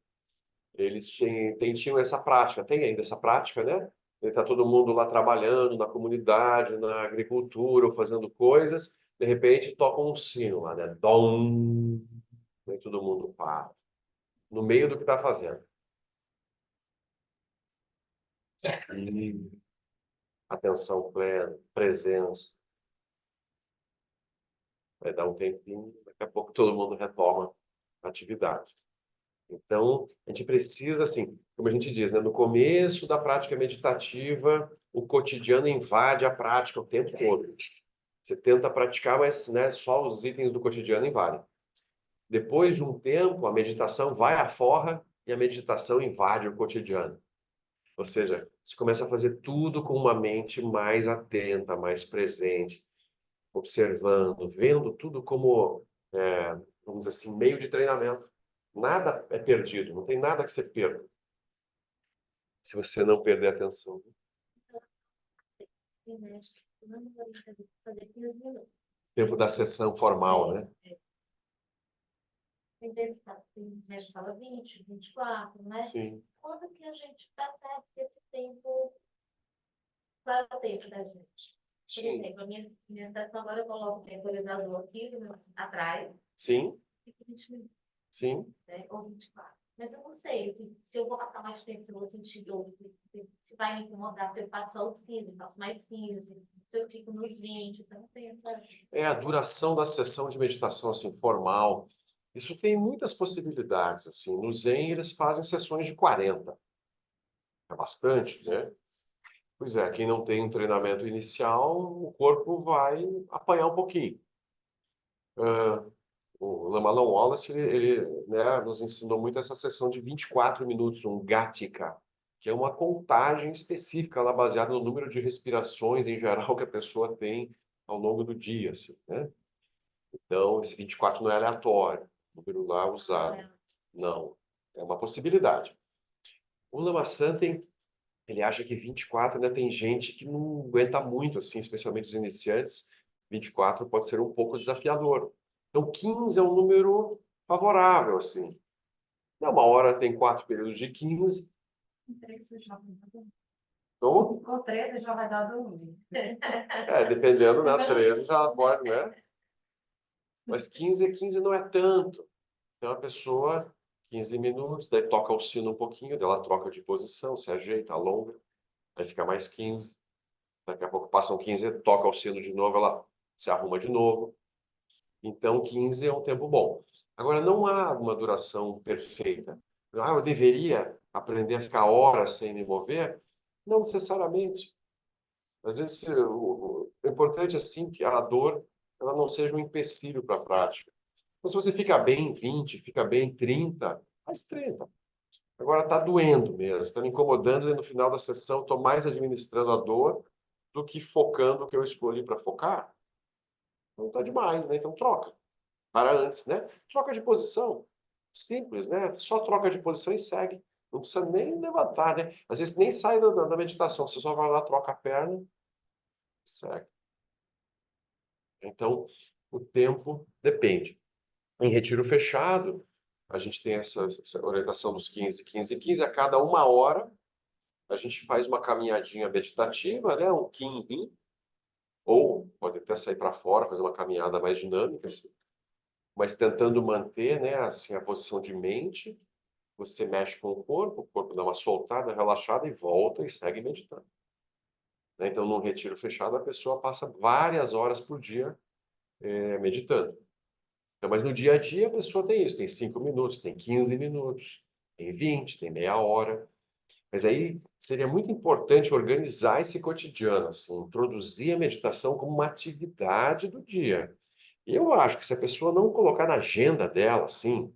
eles tinham essa prática, tem ainda essa prática, né? Está todo mundo lá trabalhando na comunidade, na agricultura, ou fazendo coisas, de repente toca um sino lá, né? Dom! E todo mundo para, no meio do que está fazendo. E atenção plena, presença. Vai dar um tempinho, daqui a pouco todo mundo retoma a atividade. Então, a gente precisa, assim, como a gente diz, né, no começo da prática meditativa, o cotidiano invade a prática o tempo todo. Você tenta praticar, mas né, só os itens do cotidiano invadem. Depois de um tempo, a meditação vai à forra e a meditação invade o cotidiano. Ou seja, você começa a fazer tudo com uma mente mais atenta, mais presente, observando, vendo tudo como, vamos dizer assim, meio de treinamento. Nada é perdido, não tem nada que você perca se você não perder a atenção. Tempo da sessão formal, né? A gente fala 20, 24, né? Sim. Quando que a gente percebe que esse tempo vai o tempo da gente? Por exemplo, a minha sessão agora eu coloco o temporizador aqui atrás. Sim. E 20 minutos. Sim. Né? Ou 24. Mas eu não sei se eu vou passar mais tempo, se eu vou sentir dor, se vai me incomodar, se eu faço só os 15, faço mais 15, se eu fico nos 20, então tem essa... A duração da sessão de meditação assim formal, isso tem muitas possibilidades assim. No Zen eles fazem sessões de 40. É bastante, né? Pois é, quem não tem um treinamento inicial, o corpo vai apanhar um pouquinho. O Lama Wallace, né, nos ensinou muito essa sessão de 24 minutos, um Gatica, que é uma contagem específica, lá baseada no número de respirações em geral que a pessoa tem ao longo do dia, assim, né? Então, esse 24 não é aleatório, o número lá usado. Não, é uma possibilidade. O Lama Santen, ele acha que 24, né, tem gente que não aguenta muito, assim, especialmente os iniciantes. 24 pode ser um pouco desafiador. Então, 15 é um número favorável, assim. Na 1 hora tem 4 períodos de 15, Como? Com 13 já vai dar dormir. Dependendo, né? 13 já pode, né? Mas 15 não é tanto. Então a pessoa, 15 minutos, daí toca o sino um pouquinho, daí ela troca de posição, se ajeita, alonga, aí fica mais 15. Daqui a pouco passam 15, toca o sino de novo, ela se arruma de novo. Então 15 é um tempo bom. Agora, não há uma duração perfeita. Eu deveria aprender a ficar horas sem me mover? Não necessariamente. Às vezes, o importante é assim que a dor ela não seja um empecilho para a prática. Então, se você fica bem em 20, fica bem em 30, faz 30. Agora está doendo mesmo, está me incomodando e no final da sessão estou mais administrando a dor do que focando o que eu escolhi para focar. Não está demais, né? Então troca. Para antes, né? Troca de posição. Simples, né? Só troca de posição e segue. Não precisa nem levantar, né? Às vezes nem sai da meditação, você só vai lá, troca a perna, segue. Então, o tempo depende. Em retiro fechado, a gente tem essa orientação dos 15, 15, 15. A cada 1 hora, a gente faz uma caminhadinha meditativa, né? Um Kim-In, ou pode até sair para fora, fazer uma caminhada mais dinâmica, assim, mas tentando manter, né, assim, a posição de mente. Você mexe com o corpo dá uma soltada, relaxada e volta e segue meditando. Né? Então, num retiro fechado, a pessoa passa várias horas por dia meditando. Então, mas no dia a dia a pessoa tem isso, tem 5 minutos, tem 15 minutos, tem 20, tem meia hora. Mas aí seria muito importante organizar esse cotidiano, assim, introduzir a meditação como uma atividade do dia. E eu acho que se a pessoa não colocar na agenda dela, assim,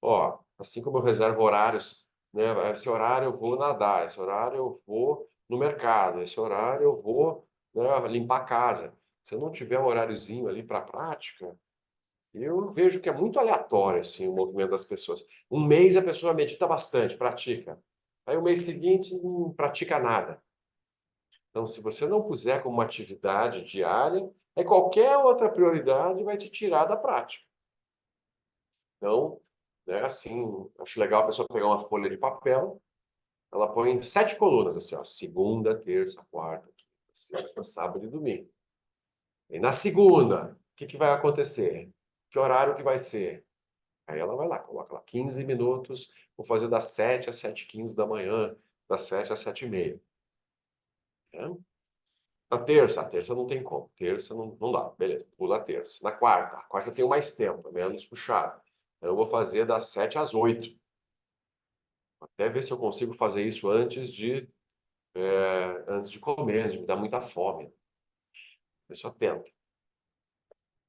ó, assim como eu reservo horários, né? Esse horário eu vou nadar, esse horário eu vou no mercado, esse horário eu vou, né, limpar a casa. Se eu não tiver um horáriozinho ali para prática, eu vejo que é muito aleatório assim, o movimento das pessoas. Um mês a pessoa medita bastante, pratica. Aí o mês seguinte não pratica nada. Então, se você não puser como uma atividade diária, aí qualquer outra prioridade vai te tirar da prática. Então, né, assim, acho legal a pessoa pegar uma folha de papel, ela põe 7 colunas, assim, ó, segunda, terça, quarta, quinta, sexta, sábado e domingo. E na segunda, o que que vai acontecer? Que horário que vai ser? Aí ela vai lá, coloca lá 15 minutos, vou fazer das 7 às 7h15 da manhã, das 7 às 7h30. Né? Na terça, a terça não tem como, terça não dá, beleza, pula a terça. Na quarta, a quarta eu tenho mais tempo, é menos puxado. Então eu vou fazer das 7 às 8. Até ver se eu consigo fazer isso antes de comer, de me dar muita fome. Isso eu tento.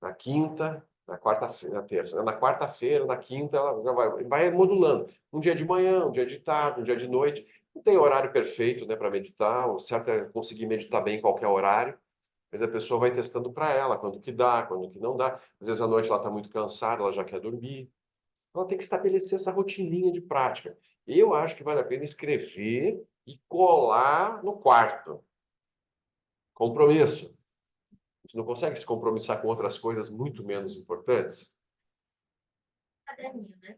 Na quinta, na quarta-feira, na terça, na quarta-feira, na quinta, ela já vai modulando. Um dia de manhã, um dia de tarde, um dia de noite. Não tem horário perfeito, né, para meditar. O certo é conseguir meditar bem em qualquer horário. Mas a pessoa vai testando para ela, quando que dá, quando que não dá. Às vezes à noite ela está muito cansada, ela já quer dormir. Ela tem que estabelecer essa rotininha de prática. Eu acho que vale a pena escrever e colar no quarto. Compromisso. A gente não consegue se compromissar com outras coisas muito menos importantes? Caderninho, né?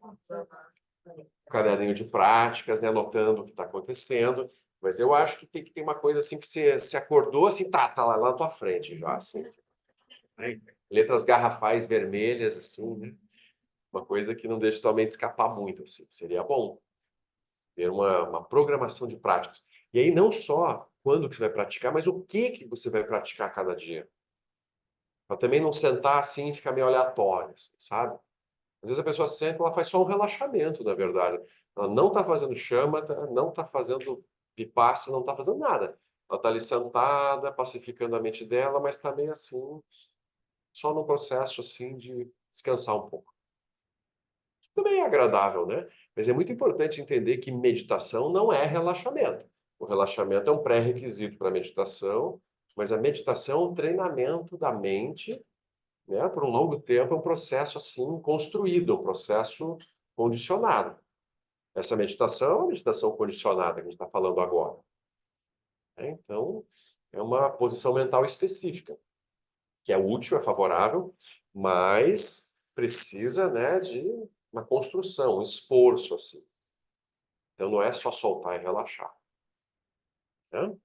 Caderninho de práticas, né? Anotando o que está acontecendo. Mas eu acho que tem que ter uma coisa assim que você se acordou, assim, tá lá na tua frente já, assim. Né? Letras garrafais vermelhas, assim, né? Uma coisa que não deixa tua mente escapar muito, assim. Seria bom ter uma programação de práticas. E aí não só quando que você vai praticar, mas o que você vai praticar cada dia. Para também não sentar assim e ficar meio aleatório, assim, sabe? Às vezes a pessoa senta e ela faz só um relaxamento, na verdade. Ela não está fazendo shamatha, não está fazendo vipassana, não está fazendo nada. Ela está ali sentada, pacificando a mente dela, mas está meio assim, só no processo assim de descansar um pouco. Também é agradável, né? Mas é muito importante entender que meditação não é relaxamento. O relaxamento é um pré-requisito para a meditação, mas a meditação é um treinamento da mente, né, por um longo tempo, é um processo assim construído, um processo condicionado. Essa meditação é uma meditação condicionada que a gente está falando agora. Né? Então, é uma posição mental específica, que é útil, é favorável, mas precisa, né, de uma construção, um esforço assim. Então, não é só soltar e relaxar. Né?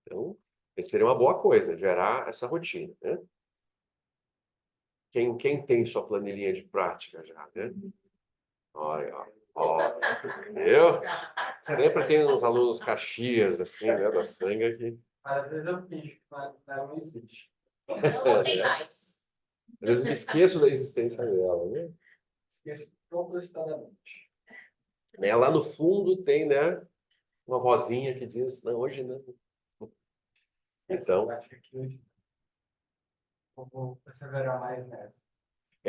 Então, essa seria uma boa coisa, gerar essa rotina. Né? Quem tem sua planilhinha de prática já, né? Olha, eu sempre tenho uns alunos caxias, assim, né, da Sangha que... Às vezes eu finjo, mas não existe. Não tem mais. Às vezes me esqueço da existência dela, né? Esqueço propositadamente. Né, lá no fundo tem, né, uma vozinha que diz, não, hoje não. Então, Acho que hoje eu vou perseverar mais nessa.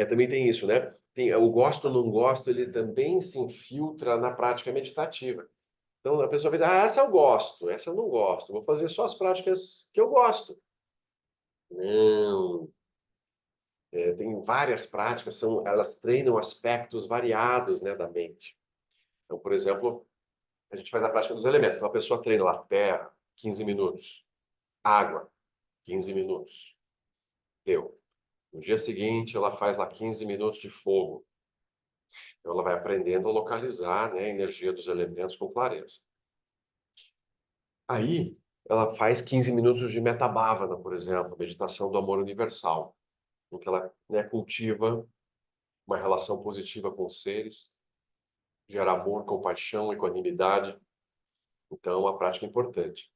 também tem isso, né? Tem, o gosto ou não gosto, ele também se infiltra na prática meditativa. Então, a pessoa pensa, essa eu gosto, essa eu não gosto. Vou fazer só as práticas que eu gosto. Não. Tem várias práticas, elas treinam aspectos variados, né, da mente. Então, por exemplo, a gente faz a prática dos elementos. Então, a pessoa treina lá terra, 15 minutos. Água, 15 minutos. Deu. No dia seguinte, ela faz lá 15 minutos de fogo. Então, ela vai aprendendo a localizar, né, a energia dos elementos com clareza. Aí, ela faz 15 minutos de metabhavana, por exemplo, meditação do amor universal, em que ela, né, cultiva uma relação positiva com os seres, gera amor, compaixão, equanimidade. Então, é uma prática importante.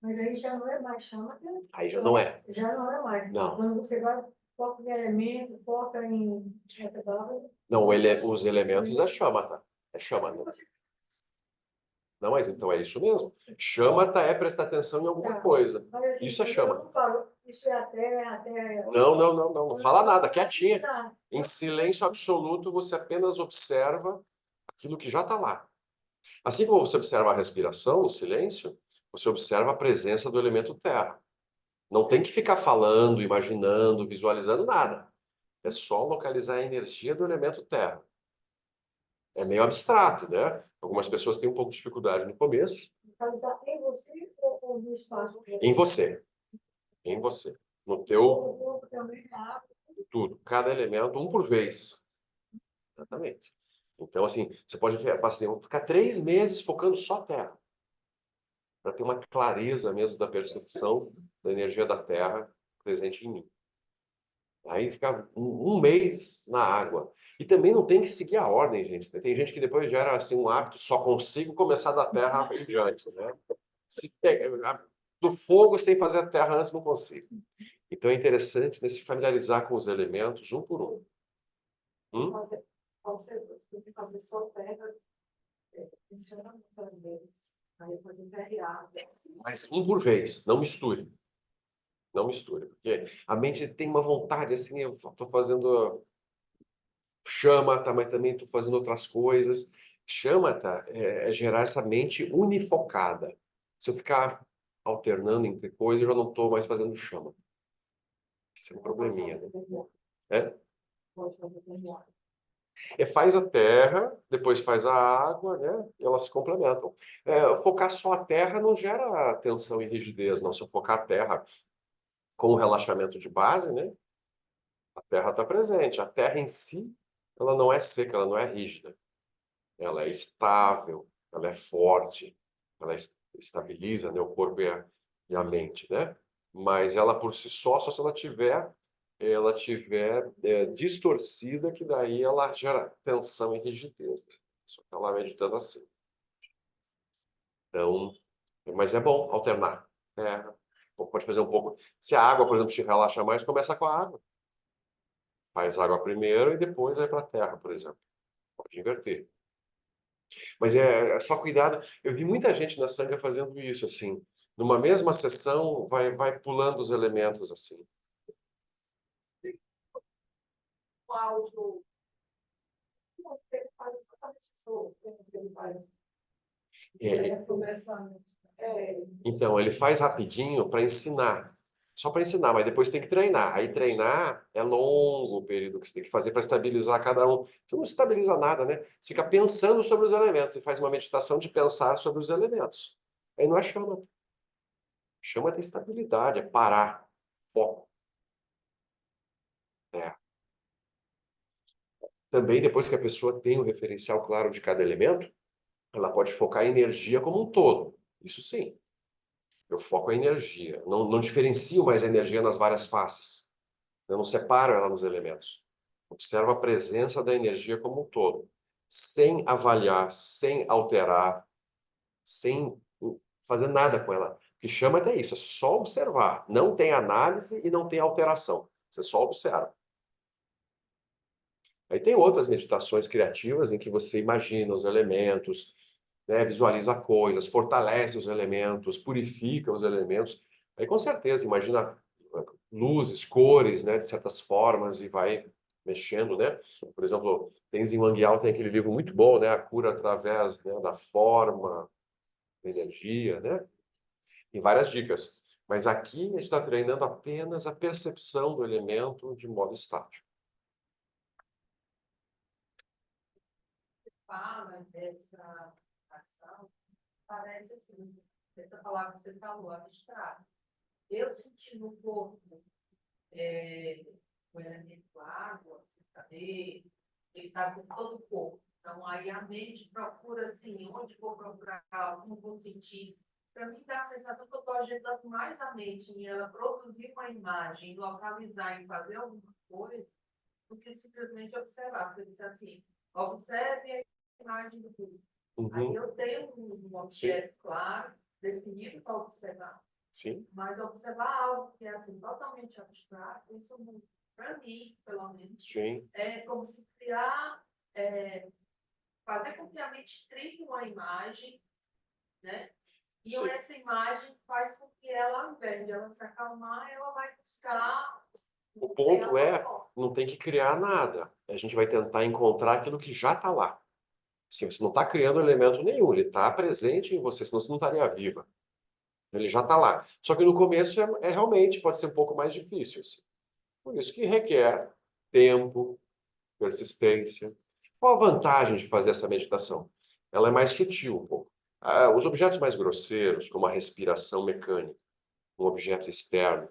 Mas aí já não é mais chama, Aí já não é. já não é mais. Não. Quando você vai, foca em elemento, foca em metodologia. Não, os elementos é shamatha. É shamatha. Não, mas então é isso mesmo. Shamatha é prestar atenção em alguma coisa. Mas, assim, Isso é eu shamatha. não falo, isso é a terra. Não fala nada, quietinha. Em silêncio absoluto, você apenas observa aquilo que já está lá. Assim como você observa a respiração em silêncio, você observa a presença do elemento terra. Não tem que ficar falando, imaginando, visualizando nada. É só localizar a energia do elemento terra. É meio abstrato, né? Algumas pessoas têm um pouco de dificuldade no começo. Localizar em você ou no espaço? Em você. Em você. No teu O corpo também, a água. tudo. Cada elemento, um por vez. Exatamente. Então, assim, você pode fazer, vou ficar 3 meses focando só terra. Para ter uma clareza mesmo da percepção da energia da terra presente em mim. Aí fica um mês na água. E também não tem que seguir a ordem, gente. Tem gente que depois gera assim, um hábito, só consigo começar da terra em diante. Né? Do fogo sem fazer a terra antes não consigo. Então é interessante, né, se familiarizar com os elementos um por um. Pode ser fazer só terra, funciona muitas vezes. Aí fazer terra e água. Mas um por vez, não misture. Não misture, porque a mente tem uma vontade assim, eu estou fazendo shamatha, mas também estou fazendo outras coisas. Shamatha é gerar essa mente unifocada. Se eu ficar alternando entre coisas, eu já não estou mais fazendo shamatha. Isso é um probleminha, né? Pode fazer terra e água. Faz a terra, depois faz a água, né? E elas se complementam. Focar só a terra não gera tensão e rigidez, não. Se eu focar a terra com o relaxamento de base, né? A terra está presente. A terra em si, ela não é seca, ela não é rígida. Ela é estável, ela é forte, ela estabiliza, né, o corpo e a mente, né? Mas ela por si só se ela tiver distorcida, que daí ela gera tensão e rigidez. Né? Só que ela meditando assim. Então, mas é bom alternar. Pode fazer um pouco. Se a água, por exemplo, te relaxa mais, começa com a água. Faz água primeiro e depois vai para a terra, por exemplo. Pode inverter. Mas é só cuidado. Eu vi muita gente na Sangha fazendo isso, assim. Numa mesma sessão, vai pulando os elementos, assim. O áudio. Ele faz exatamente isso. Ele faz. É, Começando. então, ele faz rapidinho para ensinar. Só para ensinar, mas depois tem que treinar. Aí treinar é longo o período que você tem que fazer para estabilizar cada um. Você não estabiliza nada, né? Você fica pensando sobre os elementos. Você faz uma meditação de pensar sobre os elementos. Aí não é chama. Chama de estabilidade, é parar. Foco. É. Também, depois que a pessoa tem o referencial claro de cada elemento, ela pode focar a energia como um todo. Isso sim. Eu foco a energia. Não diferencio mais a energia nas várias faces. Eu não separo ela nos elementos. Observo a presença da energia como um todo, sem avaliar, sem alterar, sem fazer nada com ela. O que chama até isso, é só observar. Não tem análise e não tem alteração. Você só observa. Aí tem outras meditações criativas em que você imagina os elementos, né, visualiza coisas, fortalece os elementos, purifica os elementos. Aí com certeza, imagina luzes, cores, né, de certas formas e vai mexendo, né? Por exemplo, Tenzin Wangyal tem aquele livro muito bom, né, A Cura através, né, da forma, da energia, né? Tem várias dicas. Mas aqui a gente está treinando apenas a percepção do elemento de modo estático. Fala dessa ação, parece assim, essa palavra que você falou, abstrato. Eu senti no corpo o elemento água, cadê? Ele está por todo o corpo. Então, aí a mente procura, assim, onde vou procurar, como vou sentir. Para mim, dá a sensação que eu estou ajeitando mais a mente em ela produzir uma imagem, localizar e fazer alguma coisa, do que simplesmente observar. Você disse assim, observe a imagem do público. Aí eu tenho um objeto claro, definido para observar. Sim. Mas observar algo que é assim, totalmente abstrato, isso, para mim, pelo menos, Sim. é como se criar, fazer com que a mente crie uma imagem, né? E Sim. essa imagem faz com que ela, ao invés de ela se acalmar, ela vai buscar. O ponto é, não tem que criar nada. A gente vai tentar encontrar aquilo que já está lá. Assim, você não está criando elemento nenhum, ele está presente em você, senão você não estaria viva. Ele já está lá. Só que no começo realmente pode ser um pouco mais difícil. Assim. Por isso que requer tempo, persistência. Qual a vantagem de fazer essa meditação? Ela é mais sutil um pouco. Os objetos mais grosseiros, como a respiração mecânica, um objeto externo,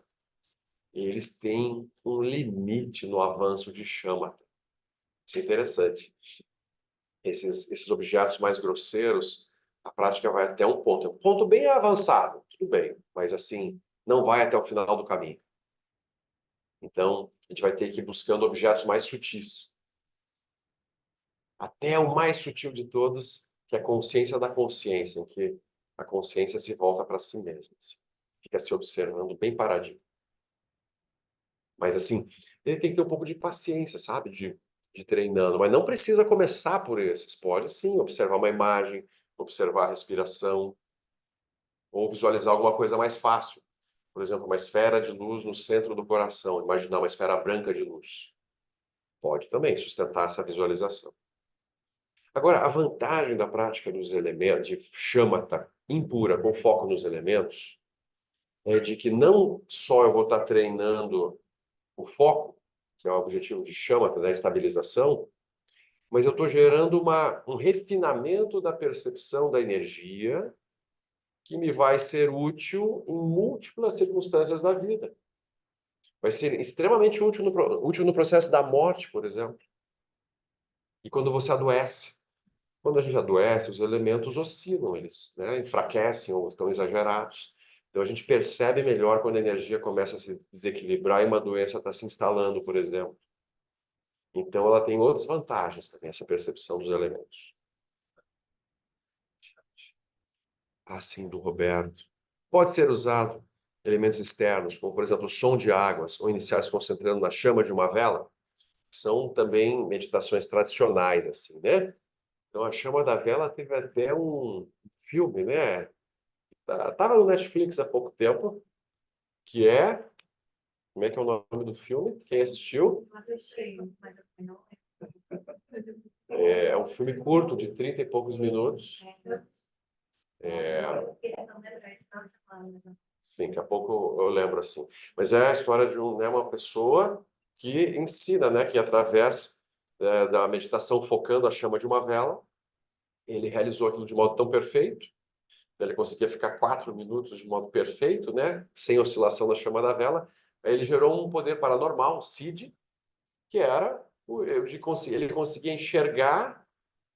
eles têm um limite no avanço de chama. Isso é interessante. Esses objetos mais grosseiros, a prática vai até um ponto bem avançado, tudo bem, mas assim, não vai até o final do caminho. Então, a gente vai ter que ir buscando objetos mais sutis. Até o mais sutil de todos, que é a consciência da consciência, em que a consciência se volta para si mesma. Assim. Fica se observando bem paradinho. Mas assim, ele tem que ter um pouco de paciência, sabe? De treinando. Mas não precisa começar por esses. Pode sim observar uma imagem, observar a respiração, ou visualizar alguma coisa mais fácil. Por exemplo, uma esfera de luz no centro do coração. Imaginar uma esfera branca de luz. Pode também sustentar essa visualização. Agora, a vantagem da prática dos elementos, de shamatha impura, com foco nos elementos, é de que não só eu vou estar treinando o foco, que é o objetivo de shamatha, da estabilização, mas eu estou gerando um refinamento da percepção da energia que me vai ser útil em múltiplas circunstâncias da vida. Vai ser extremamente útil no processo da morte, por exemplo. E quando você adoece. Quando a gente adoece, os elementos oscilam, eles, né, enfraquecem ou estão exagerados. Então a gente percebe melhor quando a energia começa a se desequilibrar e uma doença está se instalando, por exemplo. Então ela tem outras vantagens também, essa percepção dos elementos. Assim, do Roberto. Pode ser usado elementos externos, como por exemplo o som de águas, ou iniciar se concentrando na chama de uma vela, que são também meditações tradicionais, assim, né? Então a chama da vela teve até um filme, né? Tava no Netflix há pouco tempo, que é... Como é que é o nome do filme? Quem assistiu? É um filme curto, de 30 e poucos minutos. Sim, daqui a pouco eu lembro assim. Mas é a história de uma pessoa que ensina, né, que através da meditação focando a chama de uma vela, ele realizou aquilo de modo tão perfeito, ele conseguia ficar 4 minutos de modo perfeito, né, sem oscilação da chama da vela. Aí ele gerou um poder paranormal, SID, que era ele conseguia enxergar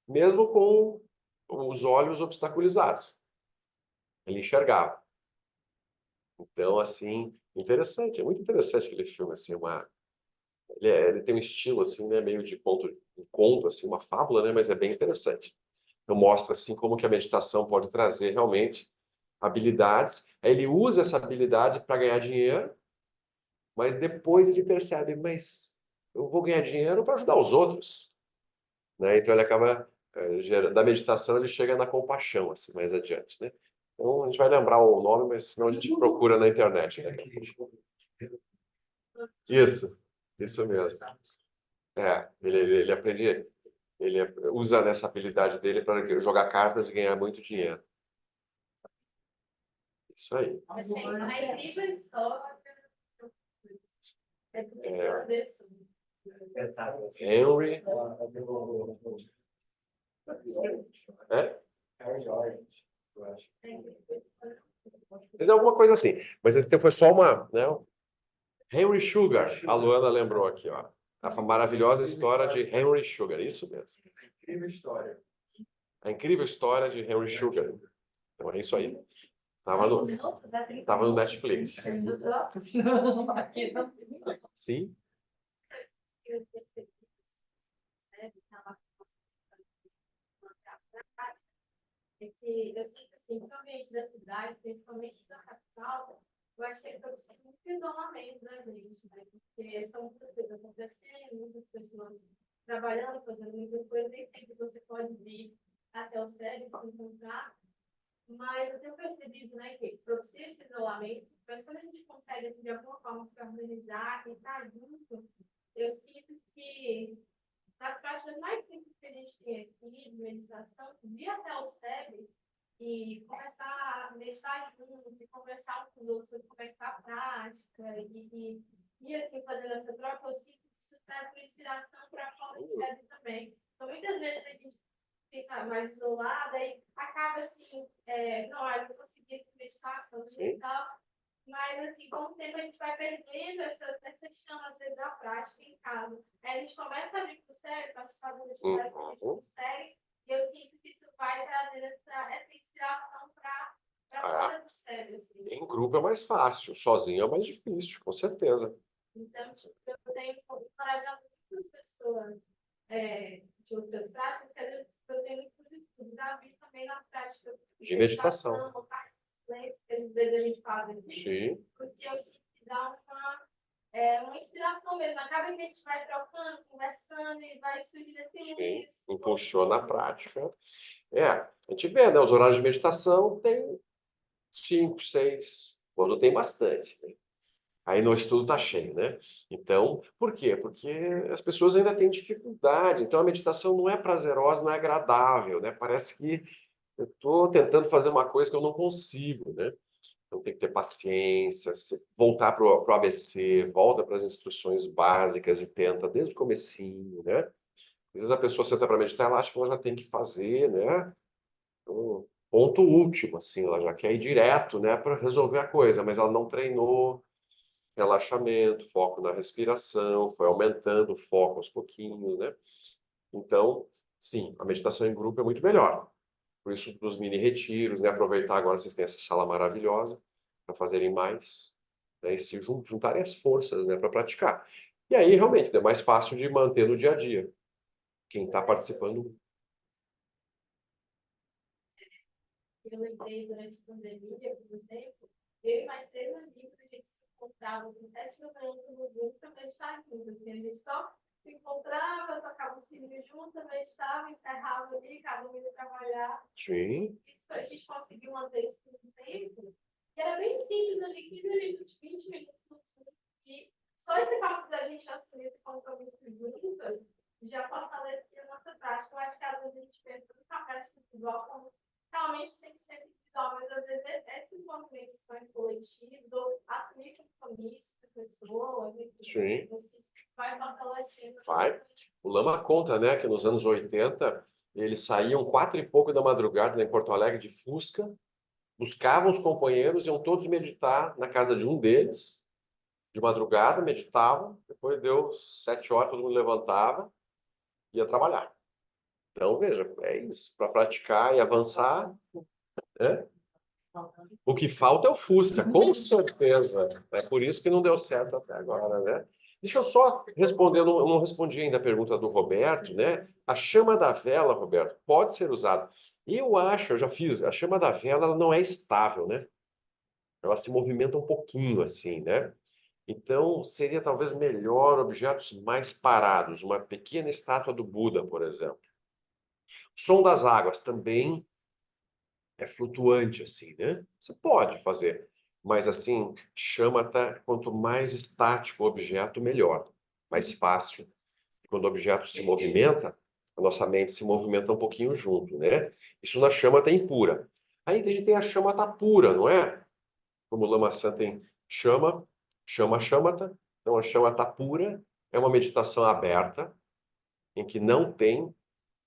mesmo com os olhos obstaculizados. Ele enxergava. Então, assim, interessante, é muito interessante aquele filme, assim, ele tem um estilo, assim, né, meio de um conto, assim, uma fábula, né, mas é bem interessante. Então, mostra, assim, como que a meditação pode trazer, realmente, habilidades. Aí ele usa essa habilidade para ganhar dinheiro, mas depois ele percebe, mas eu vou ganhar dinheiro para ajudar os outros, né? Então, ele acaba, da meditação, ele chega na compaixão, assim, mais adiante, né? Então, a gente vai lembrar o nome, mas senão a gente procura na internet, né? Isso mesmo. Ele aprende, ele usa nessa habilidade dele para jogar cartas e ganhar muito dinheiro. Isso aí. A incrível história desse. Henry. É? Mas é alguma coisa assim. Mas esse tempo foi só uma, né? Henry Sugar. A Luana lembrou aqui, ó. A maravilhosa história de Henry Sugar. Isso mesmo. Incrível história. A incrível história de Henry Sugar. Então é isso aí. Tava no Netflix. Sim. É que eu sinto assim, que o ambiente da cidade, principalmente na capital, eu acho que ele propicia muito isolamento da gente, né? Porque são muitas coisas acontecendo, muitas pessoas trabalhando, fazendo muitas coisas, nem sempre você pode vir até o SEB se encontrar. Mas eu tenho percebido, né, que propicia esse isolamento, mas quando a gente consegue, assim, de alguma forma, se organizar e estar junto, eu sinto que nas práticas mais simples que a gente tem aqui, de meditação, vir até o SEB e começar a meditar junto, e conversar um com os outros sobre como é que está a prática, e assim, fazendo essa troca, eu sinto que isso traz uma inspiração para fora do SEB também. Então, muitas vezes a gente fica mais isolada e acaba assim, não, eu não consegui meditar sozinho e tal, mas assim, com o tempo a gente vai perdendo essa chama, às vezes, da prática em casa. Aí a gente começa a vir para o sério, participar das atividades que a gente consegue, e eu sinto que isso vai trazer essa inspiração para fora do sério. Assim. Em grupo é mais fácil, sozinho é mais difícil, com certeza. Então, tipo, eu tenho encorajado muitas pessoas de outras práticas, que às vezes eu tenho muitos estudos a vir também nas práticas de meditação. Que às vezes a gente faz aqui. Sim. Porque eu sinto que dá uma inspiração mesmo. Acaba que a gente vai trocando, conversando e vai surgindo esse mundo. Impulsiona a prática. A gente vê, né? Os horários de meditação tem 5, 6, quando tem bastante, né? Aí no estudo está cheio, né? Então, por quê? Porque as pessoas ainda têm dificuldade. Então, a meditação não é prazerosa, não é agradável, né? Parece que eu estou tentando fazer uma coisa que eu não consigo, né? Então, tem que ter paciência, voltar para o ABC, volta para as instruções básicas e tenta desde o comecinho, né? Às vezes a pessoa senta para meditar, ela acha que ela já tem que fazer, né? Um ponto último, assim, ela já quer ir direto, né, para resolver a coisa, mas ela não treinou relaxamento, foco na respiração, foi aumentando o foco aos pouquinhos, né? Então, sim, a meditação em grupo é muito melhor. Por isso, dos mini retiros, né? Aproveitar agora vocês têm essa sala maravilhosa para fazerem mais, né? E se juntarem as forças, né, para praticar. E aí, realmente, é mais fácil de manter no dia a dia. Quem está participando. Eu lembrei durante a pandemia, por exemplo, eu e mais 3 amigos, a gente se encontrava assim, 7 da manhã no Zoom para meditar juntos. Assim, a gente só se encontrava, tocava o sininho junto, meditava, encerrava ali, cada um ia trabalhar. Sim. Isso a gente conseguiu manter isso por um tempo, que era bem simples, ali, 15 minutos, 20 minutos no Zoom. E só esse fato da gente assumir esse compromisso juntas já fortalecia a nossa prática. Eu acho que às vezes a gente pensa na prática individual como realmente sempre individual, mas às vezes esses movimentos mais coletivos, ou assumir compromisso com pessoas, Sim. vai fortalecendo. Vai. O Lama conta, né, que nos anos 80 eles saíam 4 e pouco da madrugada em Porto Alegre de Fusca, buscavam os companheiros, iam todos meditar na casa de um deles, de madrugada, meditavam, depois deu 7 horas, todo mundo levantava, ia trabalhar. Então, veja, é isso. Para praticar e avançar, né? O que falta é o Fusca, com certeza. É por isso que não deu certo até agora, né? Deixa eu só responder, eu não respondi ainda a pergunta do Roberto, né? A chama da vela, Roberto, pode ser usada. Eu acho, eu já fiz, a chama da vela ela não é estável, né? Ela se movimenta um pouquinho assim, né? Então, seria talvez melhor objetos mais parados, uma pequena estátua do Buda, por exemplo. Som das águas também é flutuante assim, né? Você pode fazer, mas assim, chama tá quanto mais estático o objeto, melhor, mais fácil. Quando o objeto se movimenta, a nossa mente se movimenta um pouquinho junto, né? Isso na chama tá impura. Aí a gente tem a chama tá pura, não é? Como o Lama San tem chama, chamata. Então a chama tá pura, é uma meditação aberta, em que não tem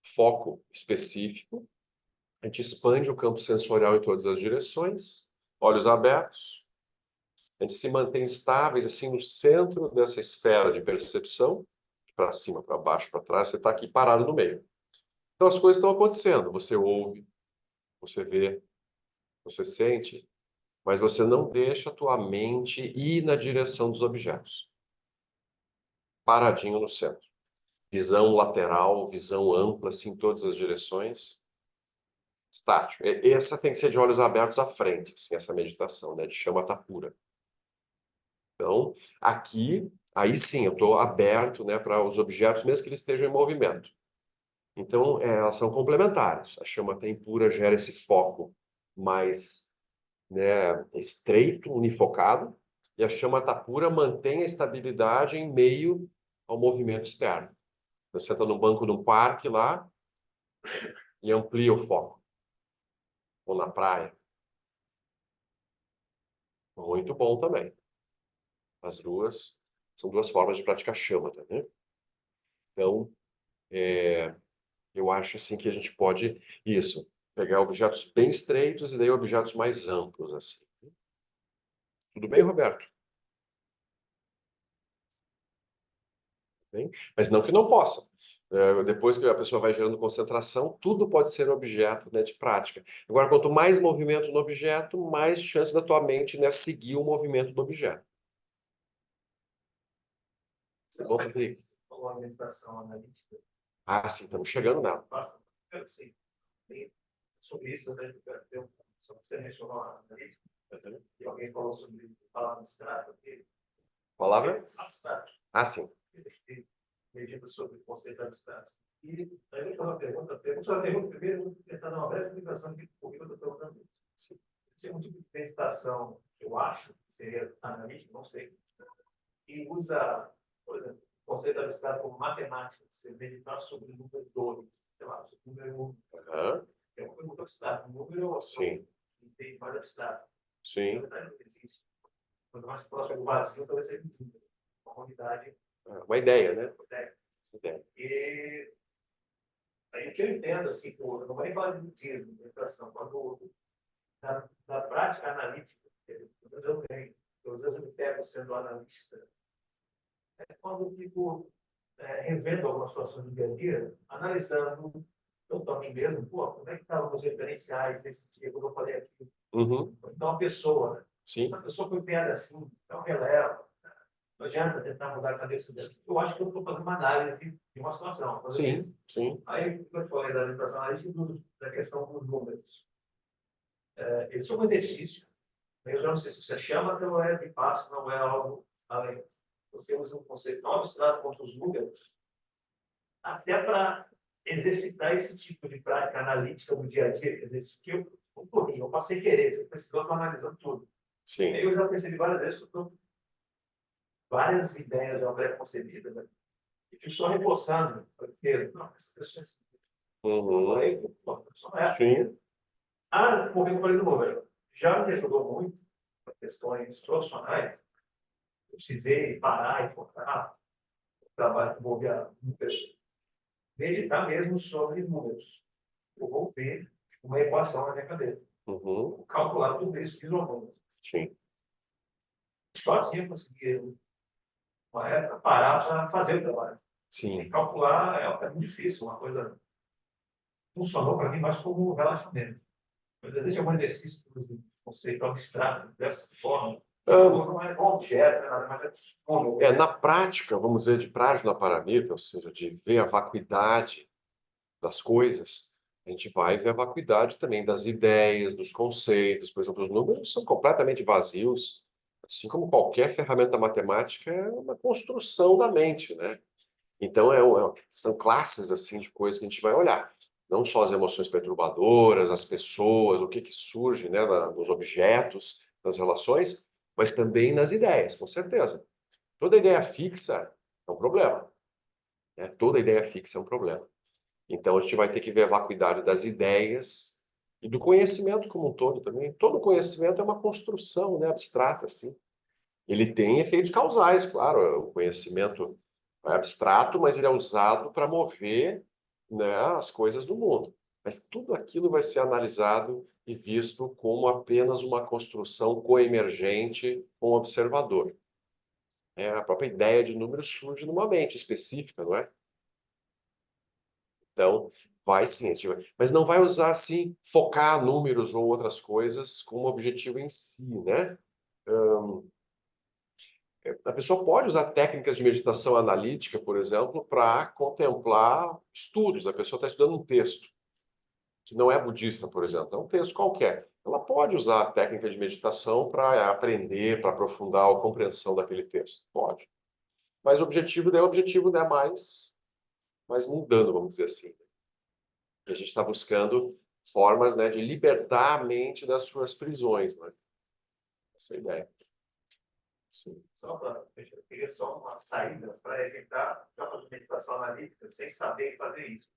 foco específico. A gente expande o campo sensorial em todas as direções, olhos abertos. A gente se mantém estáveis assim no centro dessa esfera de percepção, para cima, para baixo, para trás. Você está aqui parado no meio. Então as coisas estão acontecendo. Você ouve, você vê, você sente, mas você não deixa a tua mente ir na direção dos objetos. Paradinho no centro. Visão lateral, visão ampla, assim, em todas as direções. Estático. Essa tem que ser de olhos abertos à frente, assim, essa meditação, né? De chama tá pura. Então, aqui, aí sim, eu estou aberto, né, para os objetos, mesmo que eles estejam em movimento. Então, elas são complementares. A chama tá pura gera esse foco mais, né, estreito, unifocado, e a chama tá pura mantém a estabilidade em meio ao movimento externo. Você senta no banco de um parque lá e amplia o foco. Ou na praia. Muito bom também. As duas são duas formas de praticar shamatha, né? Então, eu acho assim que a gente pode isso, pegar objetos bem estreitos e daí objetos mais amplos assim. Tudo bem, Roberto? Bem? Mas não que não possa. Depois que a pessoa vai gerando concentração, tudo pode ser objeto, né, de prática. Agora, quanto mais movimento no objeto, mais chance da tua mente, né, seguir o movimento do objeto. Tá bom, Rodrigo? Falou a meditação analítica. Ah, sim, estamos chegando nela. Eu sei. Sobre isso, né? Só que você mencionou a analítica, e alguém falou sobre falar abstrato aqui. Palavra? Abstrato. Ah, sim. Medida sobre o conceito abstrato. E aí eu vou fazer uma pergunta primeiro, vou tentar dar uma breve explicação de por que eu estou perguntando isso. Sim. Se é um tipo de meditação, eu acho, que seria analítica, não sei, e usa, por exemplo, o conceito abstrato como matemática, você meditar sobre o número 2, sei lá, sobre o número 1. Aham. É uma pergunta abstrata. O número Sim. tem vários abstratos. Na Sim. verdade, não existe. Quanto mais próximo do vazio, talvez seja uma unidade. Uma ideia, né? Ideia. Ideia. E aí o que eu entendo, assim, eu não vou nem falar de budismo, de meditação, quando na prática analítica, eu tenho, às vezes eu me pego sendo analista, é quando eu fico revendo algumas situações do dia a dia, analisando eu também mesmo, pô, como é que estavam os referenciais desse dia, quando eu falei aqui. Uhum. Então, a pessoa, né? Sim. Essa pessoa foi criada assim, então releva. Não adianta tentar mudar a cabeça dela. Eu acho que eu estou fazendo uma análise de uma situação. Sim, sim. Aí, eu falei da meditação analítica, da questão dos números. Esse é um exercício. Eu já não sei se você chama, então é de passo, não é algo além. Você usa um conceito tão abstrato quanto os números, até para exercitar esse tipo de prática analítica no dia a dia. Quer dizer, isso que eu passei querer, você percebeu, eu estou analisando tudo. Sim. Aí eu já percebi várias vezes que eu estou várias ideias já pré-concebidas, né? E fico só reforçando, porque, não, essa pessoa é assim. Uhum. Aí, pô, a pessoa é assim. Sim. Por que eu falei do número? Já me ajudou muito para questões profissionais. Eu precisei parar e focar o trabalho que envolvia números. Meditar mesmo sobre números. Eu vou ver uma equação na minha cabeça. Uhum. Vou calcular tudo isso visualmente. Sim. Só assim eu consegui, uma época, parar para fazer o trabalho. E Sim. calcular é muito difícil, uma coisa funcionou para mim mais como relaxamento. Mas existe algum exercício do conceito abstrato dessa forma? Não é objeto, mas é como. Na prática, vamos dizer, de prajnaparamita, ou seja, de ver a vacuidade das coisas, a gente vai ver a vacuidade também das ideias, dos conceitos. Por exemplo, os números são completamente vazios, assim como qualquer ferramenta matemática é uma construção da mente, né? Então, são classes assim de coisas que a gente vai olhar. Não só as emoções perturbadoras, as pessoas, o que surge, né, nos objetos, nas relações, mas também nas ideias, com certeza. Toda ideia fixa é um problema, né? Toda ideia fixa é um problema. Então, a gente vai ter que ver a vacuidade das ideias e do conhecimento como um todo também. Todo conhecimento é uma construção, né, abstrata, assim. Ele tem efeitos causais, claro. O conhecimento é abstrato, mas ele é usado para mover, né, as coisas do mundo. Mas tudo aquilo vai ser analisado e visto como apenas uma construção coemergente com o observador. A própria ideia de número surge numa mente específica, não é? Então, vai sim, mas não vai usar assim, focar números ou outras coisas como objetivo em si, né? A pessoa pode usar técnicas de meditação analítica, por exemplo, para contemplar estudos. A pessoa está estudando um texto que não é budista, por exemplo, é um texto qualquer. Ela pode usar a técnica de meditação para aprender, para aprofundar a compreensão daquele texto. Pode. Mas o objetivo, né, mais mundano, vamos dizer assim. E a gente está buscando formas, né, de libertar a mente das suas prisões, né? Essa é a ideia. Sim. Eu queria só uma saída para evitar a meditação analítica sem saber fazer isso.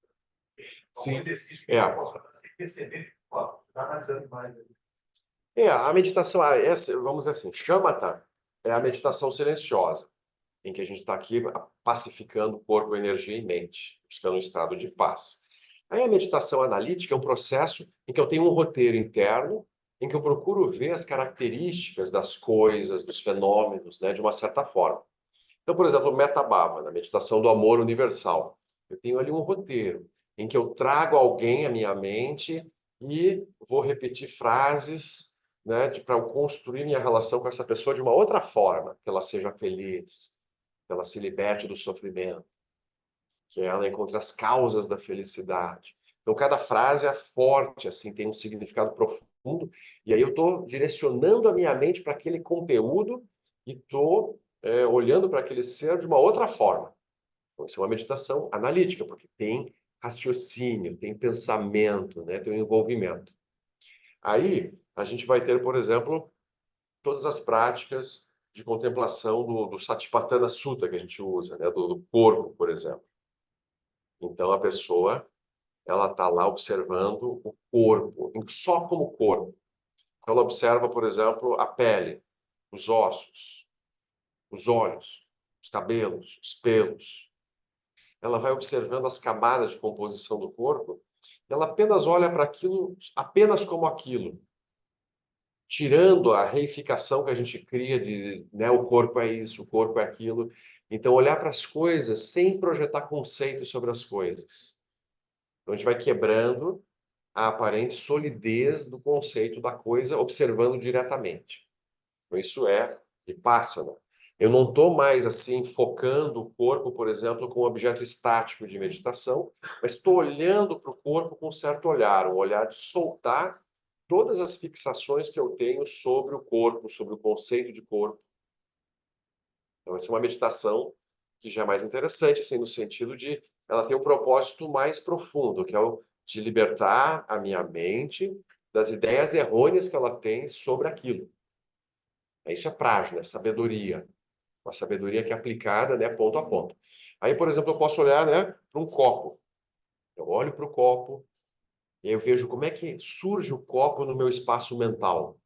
Sim. Um exercício que eu posso fazer sem perceber, está analisando mais. A meditação, vamos dizer assim, shamatha é a meditação silenciosa, em que a gente está aqui pacificando corpo, energia e mente, buscando um estado de paz. Aí a meditação analítica é um processo em que eu tenho um roteiro interno, em que eu procuro ver as características das coisas, dos fenômenos, né, de uma certa forma. Então, por exemplo, o Metta Bhava, na meditação do amor universal. Eu tenho ali um roteiro em que eu trago alguém à minha mente e vou repetir frases, né, para eu construir minha relação com essa pessoa de uma outra forma, que ela seja feliz, que ela se liberte do sofrimento, que ela encontre as causas da felicidade. Então, cada frase é forte, assim, tem um significado profundo, e aí eu estou direcionando a minha mente para aquele conteúdo e estou olhando para aquele ser de uma outra forma. Então, isso é uma meditação analítica, porque tem raciocínio, tem pensamento, né, tem um envolvimento. Aí, a gente vai ter, por exemplo, todas as práticas de contemplação do Satipatthana Sutta que a gente usa, né, do corpo, por exemplo. Então, a pessoa, ela está lá observando o corpo, só como corpo. Então, ela observa, por exemplo, a pele, os ossos, os olhos, os cabelos, os pelos. Ela vai observando as camadas de composição do corpo, e ela apenas olha para aquilo, apenas como aquilo, tirando a reificação que a gente cria de, né, o corpo é isso, o corpo é aquilo. Então, olhar para as coisas sem projetar conceitos sobre as coisas. Então, a gente vai quebrando a aparente solidez do conceito da coisa, observando diretamente. Então, isso é vipassana. Eu não estou mais assim focando o corpo, por exemplo, como objeto estático de meditação, mas estou olhando para o corpo com um certo olhar, um olhar de soltar todas as fixações que eu tenho sobre o corpo, sobre o conceito de corpo. Então, essa é uma meditação que já é mais interessante, assim, no sentido de ela ter um propósito mais profundo, que é o de libertar a minha mente das ideias errôneas que ela tem sobre aquilo. Isso é prajna, é sabedoria. Uma sabedoria que é aplicada, né, ponto a ponto. Aí, por exemplo, eu posso olhar, né, para um copo. Eu olho para o copo e aí eu vejo como é que surge o copo no meu espaço mental.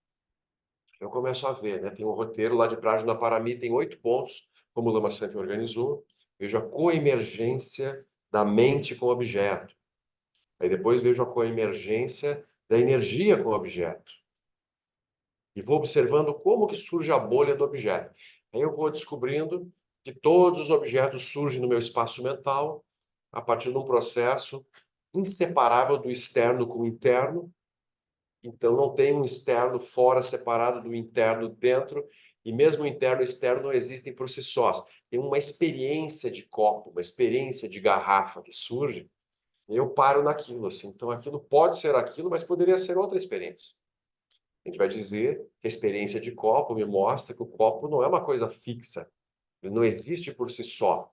Eu começo a ver, né, tem um roteiro lá de Prajnaparamita, tem 8 pontos, como o Lama Santi organizou. Vejo a coemergência da mente com o objeto. Aí depois vejo a coemergência da energia com o objeto. E vou observando como que surge a bolha do objeto. Aí eu vou descobrindo que todos os objetos surgem no meu espaço mental a partir de um processo inseparável do externo com o interno. Então, não tem um externo fora separado do interno dentro, e mesmo o interno e o externo não existem por si sós. Tem uma experiência de copo, uma experiência de garrafa que surge, e eu paro naquilo, assim. Então, aquilo pode ser aquilo, mas poderia ser outra experiência. A gente vai dizer que a experiência de copo me mostra que o copo não é uma coisa fixa, ele não existe por si só.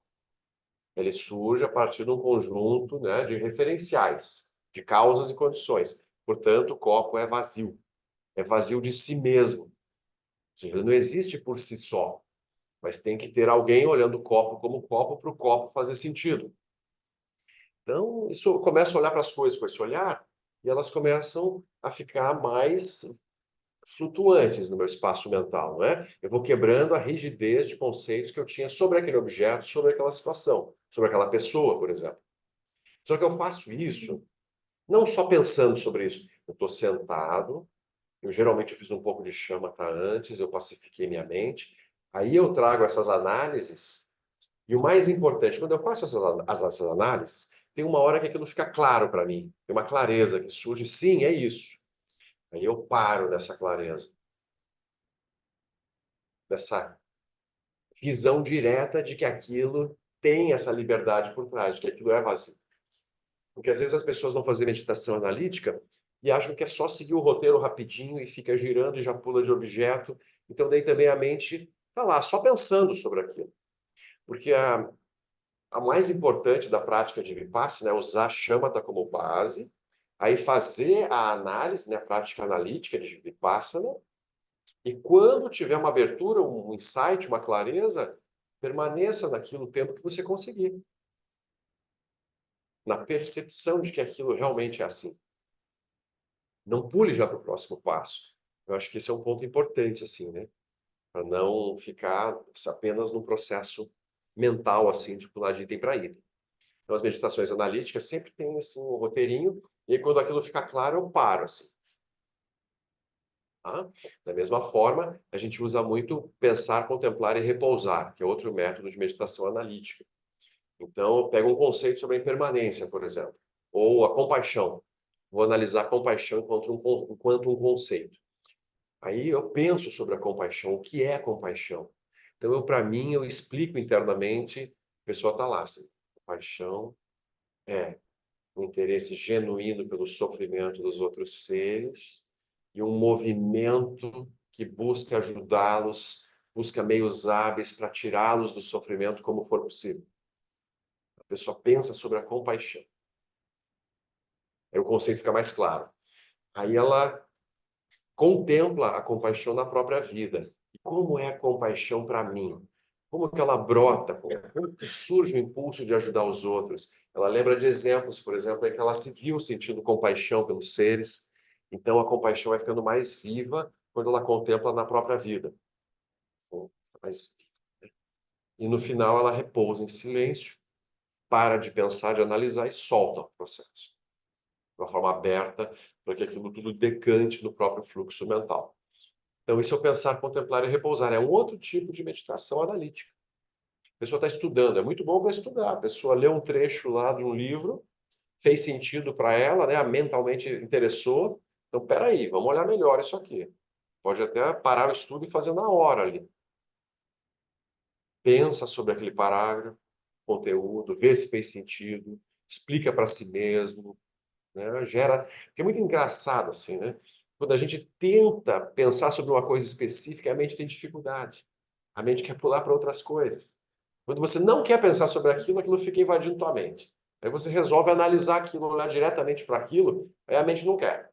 Ele surge a partir de um conjunto, né, de referenciais, de causas e condições. Portanto, o copo é vazio de si mesmo. Ou seja, ele não existe por si só, mas tem que ter alguém olhando o copo como copo para o copo fazer sentido. Então, isso eu começo a olhar para as coisas com esse olhar e elas começam a ficar mais flutuantes no meu espaço mental, não é? Eu vou quebrando a rigidez de conceitos que eu tinha sobre aquele objeto, sobre aquela situação, sobre aquela pessoa, por exemplo. Só que eu faço isso não só pensando sobre isso. Eu estou sentado, eu geralmente fiz um pouco de chamata antes, eu pacifiquei minha mente, aí eu trago essas análises, e o mais importante, quando eu faço essas análises, tem uma hora que aquilo fica claro para mim, tem uma clareza que surge, sim, é isso. Aí eu paro nessa clareza, dessa visão direta de que aquilo tem essa liberdade por trás, de que aquilo é vazio. Porque às vezes as pessoas vão fazer meditação analítica e acham que é só seguir o roteiro rapidinho e fica girando e já pula de objeto. Então daí também a mente está lá, só pensando sobre aquilo. Porque a mais importante da prática de Vipassana é usar Shamatha como base, aí fazer a análise, né, a prática analítica de Vipassana, e quando tiver uma abertura, um insight, uma clareza, permaneça naquilo o tempo que você conseguir. Na percepção de que aquilo realmente é assim. Não pule já para o próximo passo. Eu acho que esse é um ponto importante, assim, né? Para não ficar apenas num processo mental, assim, de pular de item para item. Então, as meditações analíticas sempre tem, assim, um roteirinho, e aí, quando aquilo fica claro, eu paro, assim. Tá? Da mesma forma, a gente usa muito pensar, contemplar e repousar, que é outro método de meditação analítica. Então, eu pego um conceito sobre a impermanência, por exemplo, ou a compaixão. Vou analisar a compaixão enquanto um conceito. Aí eu penso sobre a compaixão, o que é compaixão? Então, para mim, eu explico internamente, a pessoa está lá, assim, compaixão é um interesse genuíno pelo sofrimento dos outros seres e um movimento que busca ajudá-los, busca meios hábeis para tirá-los do sofrimento como for possível. A pessoa pensa sobre a compaixão. Aí o conceito fica mais claro. Aí ela contempla a compaixão na própria vida. E como é a compaixão para mim? Como que ela brota? Como que surge o impulso de ajudar os outros? Ela lembra de exemplos, por exemplo, em que ela se viu sentindo compaixão pelos seres. Então, a compaixão vai ficando mais viva quando ela contempla na própria vida. E no final, ela repousa em silêncio, para de pensar, de analisar e solta o processo. De uma forma aberta, para que aquilo tudo decante no próprio fluxo mental. Então, isso é o pensar, contemplar e repousar. É um outro tipo de meditação analítica. A pessoa está estudando, é muito bom para estudar. A pessoa lê um trecho lá de um livro, fez sentido para ela, né? Mentalmente interessou. Então, peraí, vamos olhar melhor isso aqui. Pode até parar o estudo e fazer na hora ali. Pensa sobre aquele parágrafo, conteúdo, vê se fez sentido, explica para si mesmo, né? Gera... Porque é muito engraçado assim, né? Quando a gente tenta pensar sobre uma coisa específica, a mente tem dificuldade. A mente quer pular para outras coisas. Quando você não quer pensar sobre aquilo, aquilo fica invadindo tua mente. Aí você resolve analisar aquilo, olhar diretamente para aquilo, aí a mente não quer.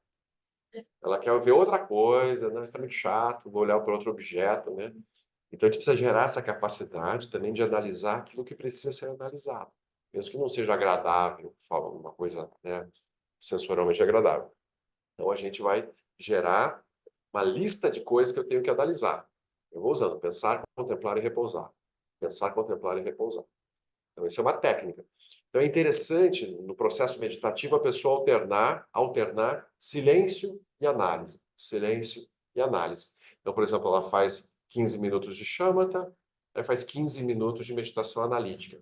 Ela quer ver outra coisa, não, isso é muito chato, vou olhar para outro objeto, né? Então a gente precisa gerar essa capacidade também de analisar aquilo que precisa ser analisado. Mesmo que não seja agradável, uma coisa, né, sensorialmente agradável. Então a gente vai gerar uma lista de coisas que eu tenho que analisar. Eu vou usando pensar, contemplar e repousar. Pensar, contemplar e repousar. Então, isso é uma técnica. Então, é interessante, no processo meditativo, a pessoa alternar silêncio e análise. Silêncio e análise. Então, por exemplo, ela faz 15 minutos de shamatha, aí faz 15 minutos de meditação analítica.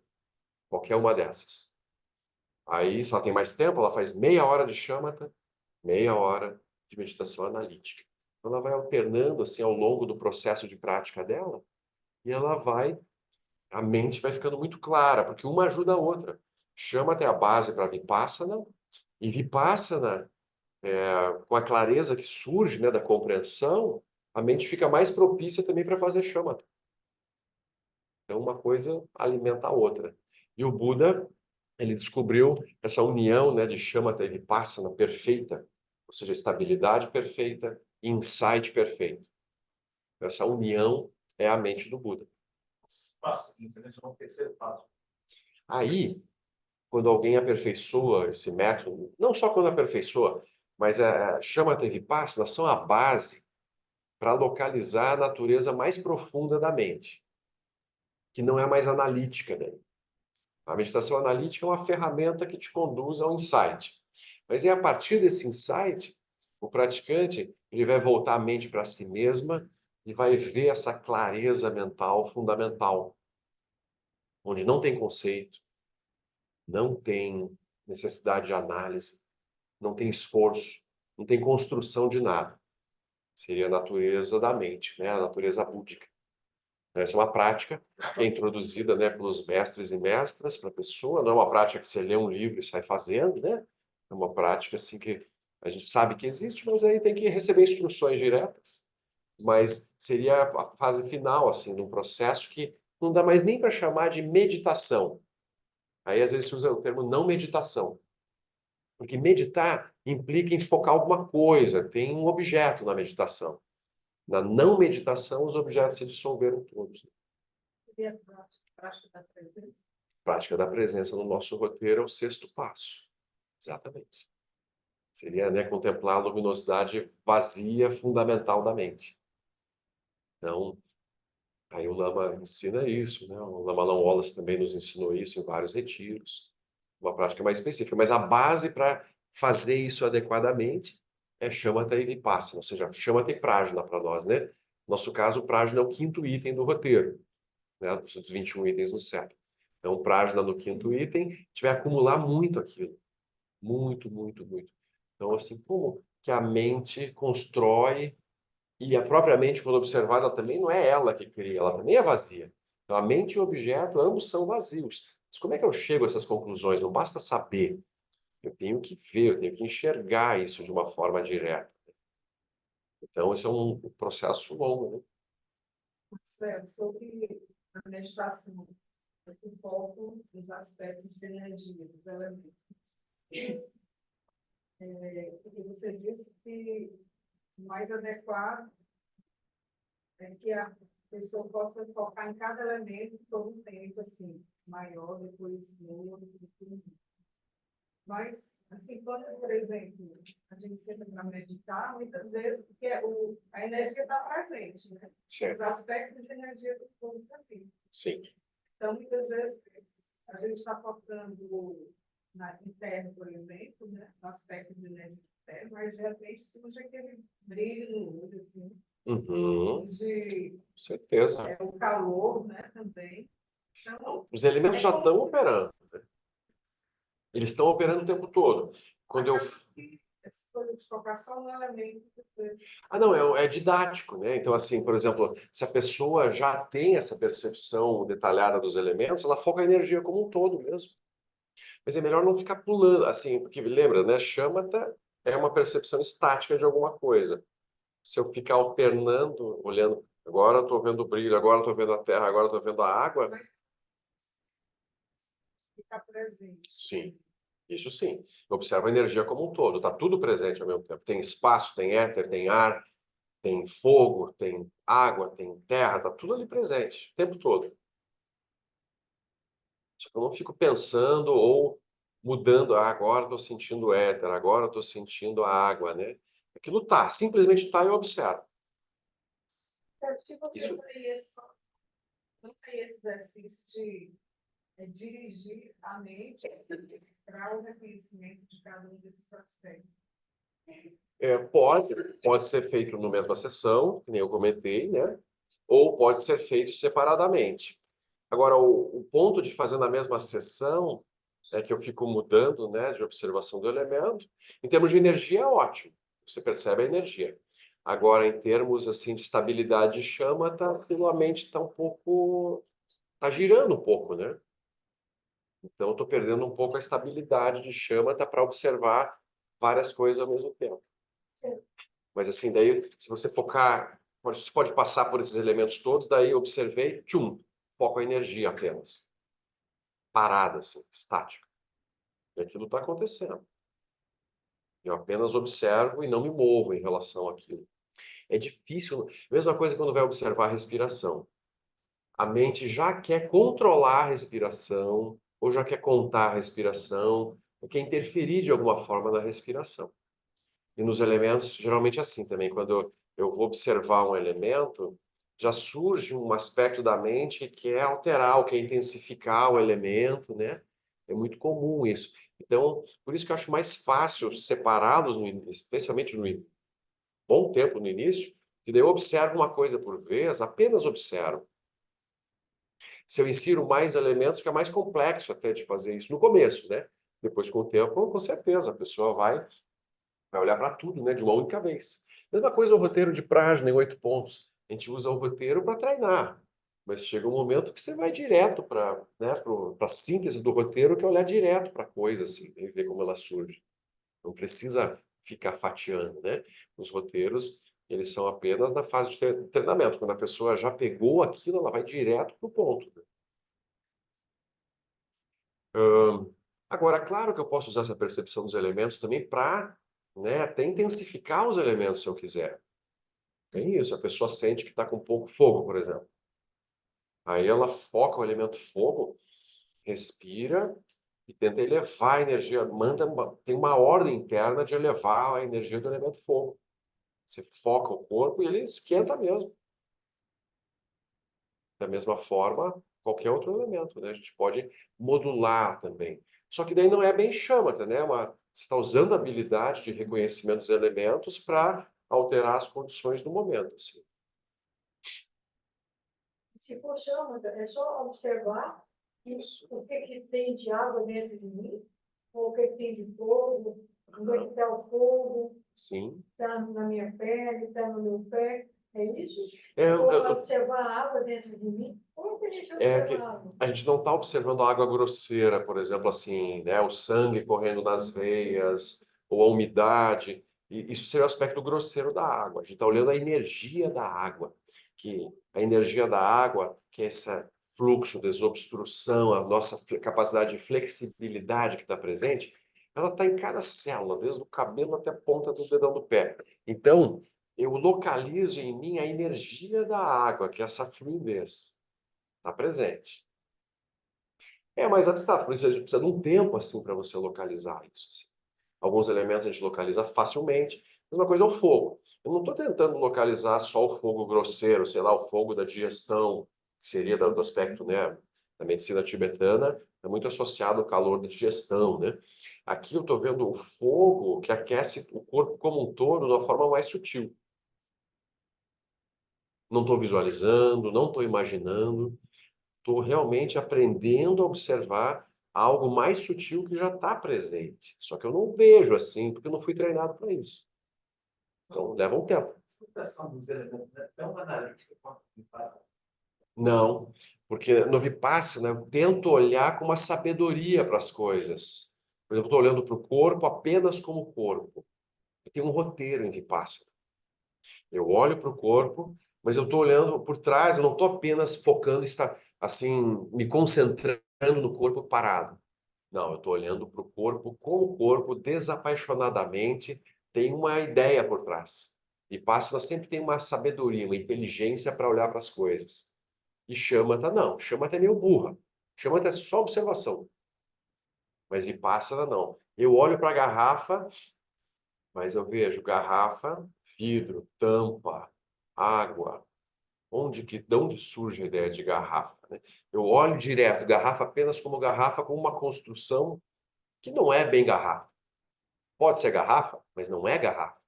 Qualquer uma dessas. Aí, se ela tem mais tempo, ela faz meia hora de shamatha, meia hora de meditação analítica. Então, ela vai alternando assim ao longo do processo de prática dela e a mente vai ficando muito clara, porque uma ajuda a outra. Shamatha é a base para Vipassana, e Vipassana, com a clareza que surge, né, da compreensão, a mente fica mais propícia também para fazer shamatha. Então, uma coisa alimenta a outra. E o Buda, ele descobriu essa união, né, de shamatha e vipassana perfeita, ou seja, estabilidade perfeita e insight perfeito. Essa união é a mente do Buda. Passo seguinte, né? Já é um terceiro passo. Aí, quando alguém aperfeiçoa esse método, não só quando aperfeiçoa, mas a shamatha e vipassana são a base para localizar a natureza mais profunda da mente, que não é mais analítica, né? A meditação analítica é uma ferramenta que te conduz ao insight. Mas é a partir desse insight, o praticante ele vai voltar a mente para si mesma e vai ver essa clareza mental fundamental, onde não tem conceito, não tem necessidade de análise, não tem esforço, não tem construção de nada. Seria a natureza da mente, né? A natureza búdica. Essa é uma prática que é introduzida, né, pelos mestres e mestras para a pessoa. Não é uma prática que você lê um livro e sai fazendo, né? É uma prática assim que a gente sabe que existe, mas aí tem que receber instruções diretas. Mas seria a fase final assim de um processo que não dá mais nem para chamar de meditação. Aí às vezes se usa o termo não meditação, porque meditar implica em focar alguma coisa, tem um objeto na meditação. Na não meditação, os objetos se dissolveram todos. Seria a prática da presença. Prática da presença no nosso roteiro é o sexto passo. Exatamente. Seria, né, contemplar a luminosidade vazia, fundamental da mente. Então, aí o Lama ensina isso, né? O Lama Long Wallace também nos ensinou isso em vários retiros. Uma prática mais específica. Mas a base para fazer isso adequadamente é Shamatha e Vipassana, ou seja, Shamatha e Prajna para nós, né? No nosso caso, o Prajna é o quinto item do roteiro, né? Dos 21 itens do século. Então, o Prajna no quinto item, a gente vai acumular muito aquilo. Muito, muito, muito. Então, assim, como que a mente constrói, e a própria mente, quando observada, ela também não é ela que cria, ela também é vazia. Então, a mente e o objeto, ambos são vazios. Mas como é que eu chego a essas conclusões? Não basta saber. Eu tenho que ver, eu tenho que enxergar isso de uma forma direta. Então, esse é um processo longo, né? Marcelo, sobre a meditação, eu foco nos aspectos de energia, dos elementos. Porque você disse que o mais adequado é que a pessoa possa focar em cada elemento por um tempo, assim, maior, depois menor. Mas, assim, quando, por exemplo, a gente senta para meditar, muitas vezes, porque a energia está presente, né? Certo. Os aspectos de energia do corpo aqui. Sim. Então, muitas vezes, a gente está focando na interna, por exemplo, né? No aspecto de energia interna, mas, de repente, surge aquele brilho no olho, assim, Uhum. de Com certeza. o calor, né, também. Então, Os elementos já como estão se- operando. Eles estão operando o tempo todo. Quando eu essa coisa de focar só no elemento. Não, é didático, né? Então, assim, por exemplo, se a pessoa já tem essa percepção detalhada dos elementos, ela foca a energia como um todo mesmo. Mas é melhor não ficar pulando, assim, porque lembra, né? Shamatha é uma percepção estática de alguma coisa. Se eu ficar alternando, olhando, agora eu estou vendo o brilho, agora eu estou vendo a terra, agora eu estou vendo a água. Ficar presente. Sim, isso sim. Observa a energia como um todo, está tudo presente ao mesmo tempo. Tem espaço, tem éter, tem ar, tem fogo, tem água, tem terra, está tudo ali presente, o tempo todo. Tipo, eu não fico pensando ou mudando, agora estou sentindo éter, agora estou sentindo a água, né? Aquilo tá, simplesmente está e eu observo. Tipo, Isso, não tem esse exercício de dirigir a mente para o reconhecimento de cada um desses aspectos. pode ser feito na mesma sessão, que nem eu comentei, né? Ou pode ser feito separadamente. Agora, o ponto de fazer na mesma sessão é que eu fico mudando, né, de observação do elemento. Em termos de energia, é ótimo. Você percebe a energia. Agora, em termos assim de estabilidade de chama, a mente está um pouco, está girando um pouco, né? Então, eu estou perdendo um pouco a estabilidade de chama, tá para observar várias coisas ao mesmo tempo. Sim. Mas assim, daí, se você focar, você pode passar por esses elementos todos, daí observei, tchum, foco a energia apenas. Parada, assim, estática. E aquilo está acontecendo. Eu apenas observo e não me movo em relação àquilo. É difícil. Mesma coisa quando vai observar a respiração. A mente já quer controlar a respiração, ou já quer contar a respiração, ou quer interferir de alguma forma na respiração. E nos elementos, geralmente é assim também. Quando eu vou observar um elemento, já surge um aspecto da mente que quer alterar, ou quer intensificar o elemento, né? É muito comum isso. Então, por isso que eu acho mais fácil separá-los, especialmente no bom tempo no início, que daí eu observo uma coisa por vez, apenas observo. Se eu insiro mais elementos, fica mais complexo até de fazer isso no começo, né? Depois, com o tempo, com certeza, a pessoa vai olhar para tudo, né? De uma única vez. Mesma coisa o roteiro de Prajna em 8 pontos. A gente usa o roteiro para treinar, mas chega um momento que você vai direto para, né, a síntese do roteiro, que é olhar direto para a coisa, assim, e ver como ela surge. Não precisa ficar fatiando, né? Os roteiros, eles são apenas na fase de treinamento. Quando a pessoa já pegou aquilo, ela vai direto para o ponto, né? Agora, claro que eu posso usar essa percepção dos elementos também para, né, até intensificar os elementos se eu quiser. Tem isso, a pessoa sente que está com pouco fogo, por exemplo. Aí ela foca o elemento fogo, respira e tenta elevar a energia, tem uma ordem interna de elevar a energia do elemento fogo. Você foca o corpo e ele esquenta mesmo. Da mesma forma, qualquer outro elemento, né? A gente pode modular também. Só que daí não é bem chama, né? Você está usando a habilidade de reconhecimento dos elementos para alterar as condições do momento, assim. Se for chama, é só observar Isso. o que tem de água dentro de mim, ou o que tem de fogo, onde é que está o fogo, Sim. está na minha pele, está no meu pé. É isso? É, Ou observar a água dentro de mim? Como que a gente observa que a água? a gente não está observando a água grosseira, por exemplo, assim, né? O sangue correndo nas veias, ou a umidade. E isso seria o aspecto grosseiro da água. A gente está olhando a energia da água, que a energia da água, que é esse fluxo, desobstrução, a nossa capacidade de flexibilidade que está presente, ela está em cada célula, desde o cabelo até a ponta do dedão do pé. Então, eu localizo em mim a energia da água, que é essa fluidez. Está presente. É mais abstrato, por isso a gente precisa de um tempo assim para você localizar isso, assim. Alguns elementos a gente localiza facilmente. Mesma coisa é o fogo. Eu não estou tentando localizar só o fogo grosseiro, sei lá, o fogo da digestão, que seria do aspecto, né, da medicina tibetana, é muito associado ao calor da digestão, né? Aqui eu estou vendo o fogo que aquece o corpo como um todo de uma forma mais sutil. Não estou visualizando, não estou imaginando. Estou realmente aprendendo a observar algo mais sutil que já está presente. Só que eu não vejo assim, porque eu não fui treinado para isso. Então, leva um tempo. A explicação dos elementos é tão analítica quanto o Vipassana. Não, porque no Vipassana eu tento olhar com uma sabedoria para as coisas. Por exemplo, estou olhando para o corpo apenas como corpo. Eu tenho um roteiro em Vipassana. Eu olho para o corpo, mas eu estou olhando por trás, eu não estou apenas focando, está assim, me concentrando no corpo parado. Não, eu estou olhando para o corpo como o corpo, desapaixonadamente, tem uma ideia por trás. E Vipassana sempre tem uma sabedoria, uma inteligência para olhar para as coisas. E Shamatha não, Shamatha é meio burra. Shamatha é só observação. Mas Vipassana não. Eu olho para a garrafa, mas eu vejo garrafa, vidro, tampa, água. De onde surge a ideia de garrafa, né? Eu olho direto, garrafa apenas como garrafa, como uma construção que não é bem garrafa. Pode ser garrafa, mas não é garrafa.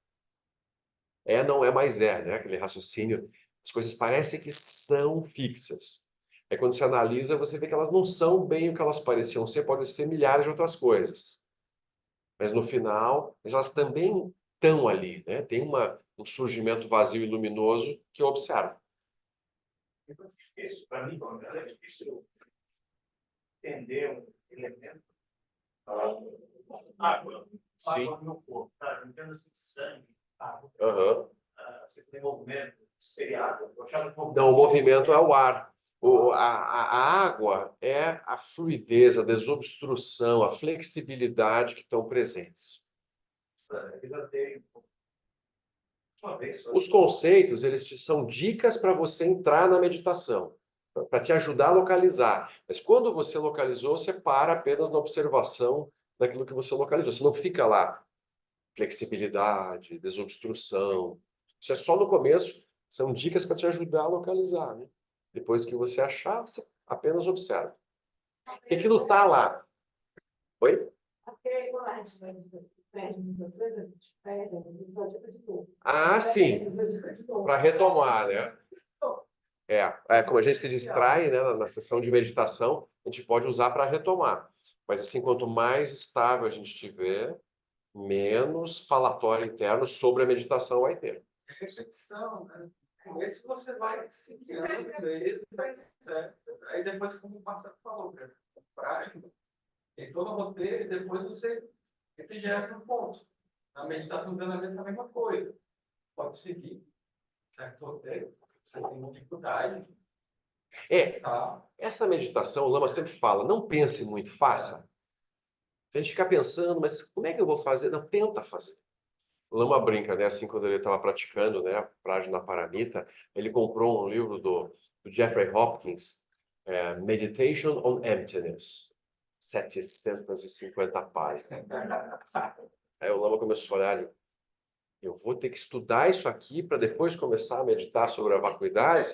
É, não é, mais é, né? Aquele raciocínio. As coisas parecem que são fixas. Aí quando você analisa, você vê que elas não são bem o que elas pareciam ser, podem ser milhares de outras coisas. Mas no final, elas também estão ali, né? Tem um surgimento vazio e luminoso que eu observo. Isso, para mim, é difícil entender um elemento. Água. Sim. Água no meu corpo, tá? Eu entendo assim, sangue, água. Aham. Você tem movimento, seria água. Eu achava que Não, o movimento é o ar. A água é a fluidez, a desobstrução, a flexibilidade que estão presentes. Eu já dei uma vez só. Os conceitos, eles são dicas para você entrar na meditação, para te ajudar a localizar. Mas quando você localizou, você para apenas na observação daquilo que você localizou. Você não fica lá. Flexibilidade, desobstrução. Isso é só no começo, são dicas para te ajudar a localizar, né? Depois que você achar, você apenas observa. Porque aquilo está lá. Oi? Porque quando a gente perde muitas vezes, a gente perde, a gente só dica de novo. Ah, sim. Para retomar, né? Como a gente se distrai, né, na sessão de meditação, a gente pode usar para retomar. Mas assim, quanto mais estável a gente estiver, menos falatório interno sobre a meditação vai ter. Percepção, né? Com esse você vai se guiando mesmo, vai certo. Aí depois, como o Marcelo falou, né? Prática, tem todo o roteiro e depois você gera um ponto. Na meditação do treinamento é a mesma coisa. Pode seguir certo roteiro, você tem uma dificuldade. Essa meditação, o Lama sempre fala, não pense muito, faça. A gente fica pensando, mas como é que eu vou fazer? Não, tenta fazer. O Lama brinca, né? Assim, quando ele estava praticando, né, a Prajnaparamita, ele comprou um livro do Jeffrey Hopkins, Meditation on Emptiness, 750 páginas. Aí o Lama começou a olhar, eu vou ter que estudar isso aqui para depois começar a meditar sobre a vacuidade,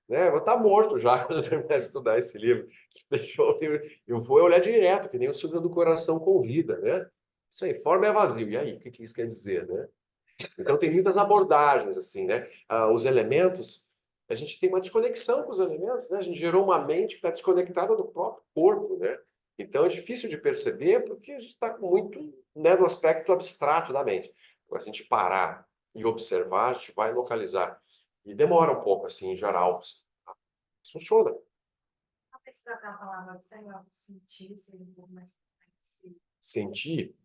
né? Eu vou estar morto já quando eu terminar de estudar esse livro. Deixou o livro. Eu vou olhar direto, que nem o Sutra do Coração convida, né? Isso aí, forma é vazio. E aí, o que isso quer dizer, né? Então tem muitas abordagens, assim, né? Os elementos, a gente tem uma desconexão com os elementos, né? A gente gerou uma mente que está desconectada do próprio corpo, né? Então é difícil de perceber porque a gente está muito, né, no aspecto abstrato da mente. Quando a gente parar e observar, a gente vai localizar. E demora um pouco, assim, em geral. Mas funciona. Não precisa dar a palavra observar, sentir, ser um pouco mais complexo. Sentir.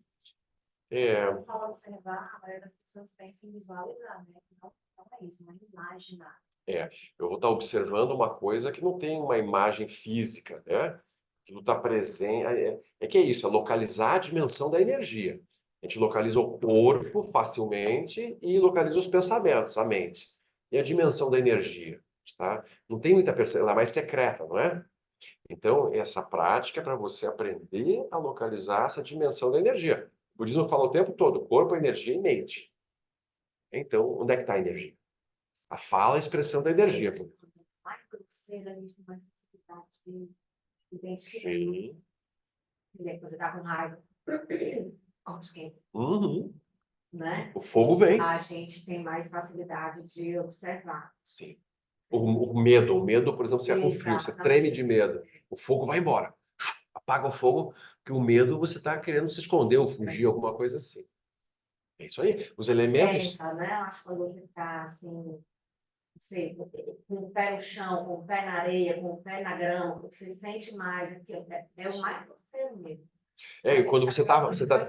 Fala observar, a maioria das pessoas pensa em visualizar, né? Não é isso, não é imaginar. Eu vou estar observando uma coisa que não tem uma imagem física, né? Aquilo está presente. Que é isso, é localizar a dimensão da energia. A gente localiza o corpo facilmente e localiza os pensamentos, a mente. E a dimensão da energia, tá? Não tem muita percepção, ela é mais secreta, não é? Então, essa prática é para você aprender a localizar essa dimensão da energia. O budismo fala o tempo todo, corpo, energia e mente. Então, onde é que está a energia? A fala é a expressão da energia. Mais grosseira, a gente tem mais facilidade de identificar. Sim. Por exemplo, você está com raiva, corpo esquenta, Uhum. né? O fogo vem. A gente tem mais facilidade de observar. Sim. O medo, por exemplo, você é com frio, você treme de medo. O fogo vai embora. Apaga o fogo, porque o medo você está querendo se esconder ou fugir, alguma coisa assim. É isso aí. Os elementos. Né? Acho que quando você está assim, não sei, com o pé no chão, com o pé na areia, com o pé na grama, você sente mais, porque é o mais grosseiro mesmo. Quando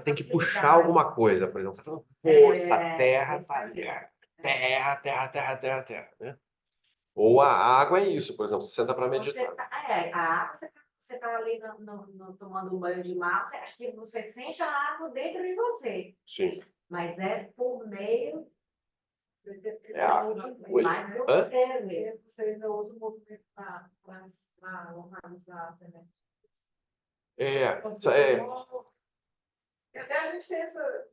tem que puxar alguma coisa, por exemplo, você está falando, força, a terra está ali. Terra, né? Ou a água é isso, por exemplo, você senta para meditar. A água, você está ali tomando um banho de mar, você sente a água dentro de você. Sim. Mas é por meio. Mais grosseiro mesmo. Você ainda usa o movimento para localizar as sementes. E até a gente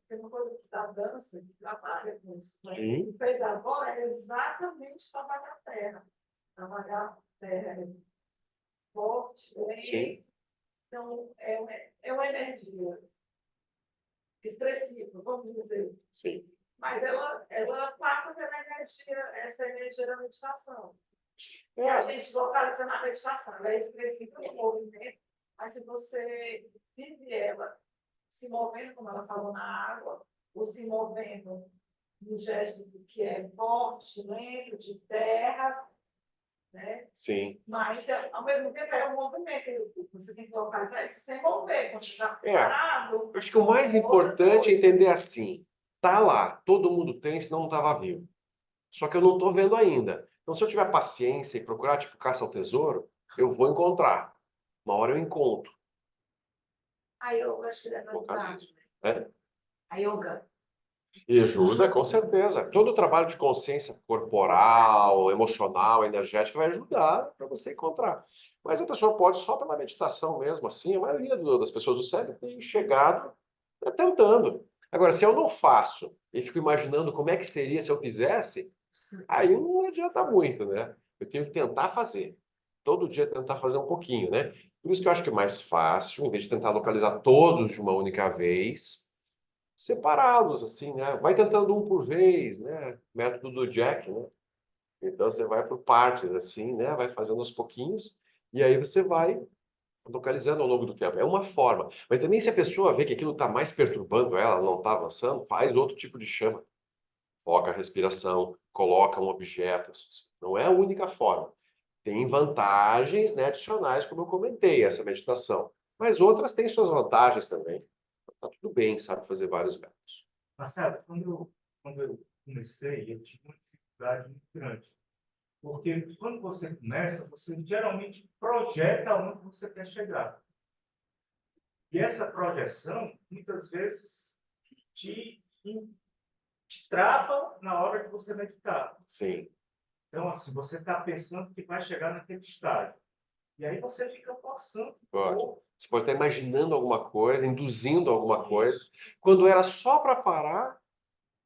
tem uma coisa da dança que trabalha com isso. Né? O que fez agora é exatamente trabalhar a terra. Trabalhar a terra forte. Né? Então, é uma energia expressiva, vamos dizer. Sim. Mas ela passa pela energia, essa energia da meditação. E a gente localiza na meditação, ela é expressiva no movimento, mas se você vive ela se movendo, como ela falou, na água, ou se movendo no gesto que é forte, lento, de terra, né? Sim. Mas, ao mesmo tempo, é um movimento. Você tem que localizar isso sem mover, quando você está É. parado. Acho que o mais importante é entender assim, tá lá, todo mundo tem, senão não estava vivo. Só que eu não estou vendo ainda. Então, se eu tiver paciência e procurar, tipo, caça ao tesouro, eu vou encontrar. Uma hora eu encontro. A yoga, acho que deve Colocar ajudar. nisso. É? A yoga. E ajuda, com certeza. Todo o trabalho de consciência corporal, emocional, energética vai ajudar para você encontrar. Mas a pessoa pode só pela meditação mesmo, assim. A maioria das pessoas do cérebro tem chegado tentando. Agora, se eu não faço e fico imaginando como é que seria se eu fizesse, aí não adianta muito, né? Eu tenho que tentar fazer. Todo dia tentar fazer um pouquinho, né? Por isso que eu acho que é mais fácil, em vez de tentar localizar todos de uma única vez, separá-los assim, né? Vai tentando um por vez, né? Método do Jack, né? Então você vai por partes assim, né? Vai fazendo aos pouquinhos e aí você vai localizando ao longo do tempo. É uma forma. Mas também se a pessoa vê que aquilo está mais perturbando ela, não está avançando, faz outro tipo de chama. Foca a respiração, coloca um objeto. Não é a única forma. Tem vantagens, né, adicionais, como eu comentei, essa meditação. Mas outras têm suas vantagens também. Tá tudo bem, sabe fazer vários métodos. Marcelo, quando eu comecei, eu tive uma dificuldade muito grande. Porque quando você começa, você geralmente projeta onde você quer chegar. E essa projeção, muitas vezes, te trava na hora que você meditar. Sim. Então, assim, você está pensando que vai chegar naquele estágio. E aí você fica forçando. Pode. Você pode estar imaginando alguma coisa, induzindo alguma coisa, quando era só para parar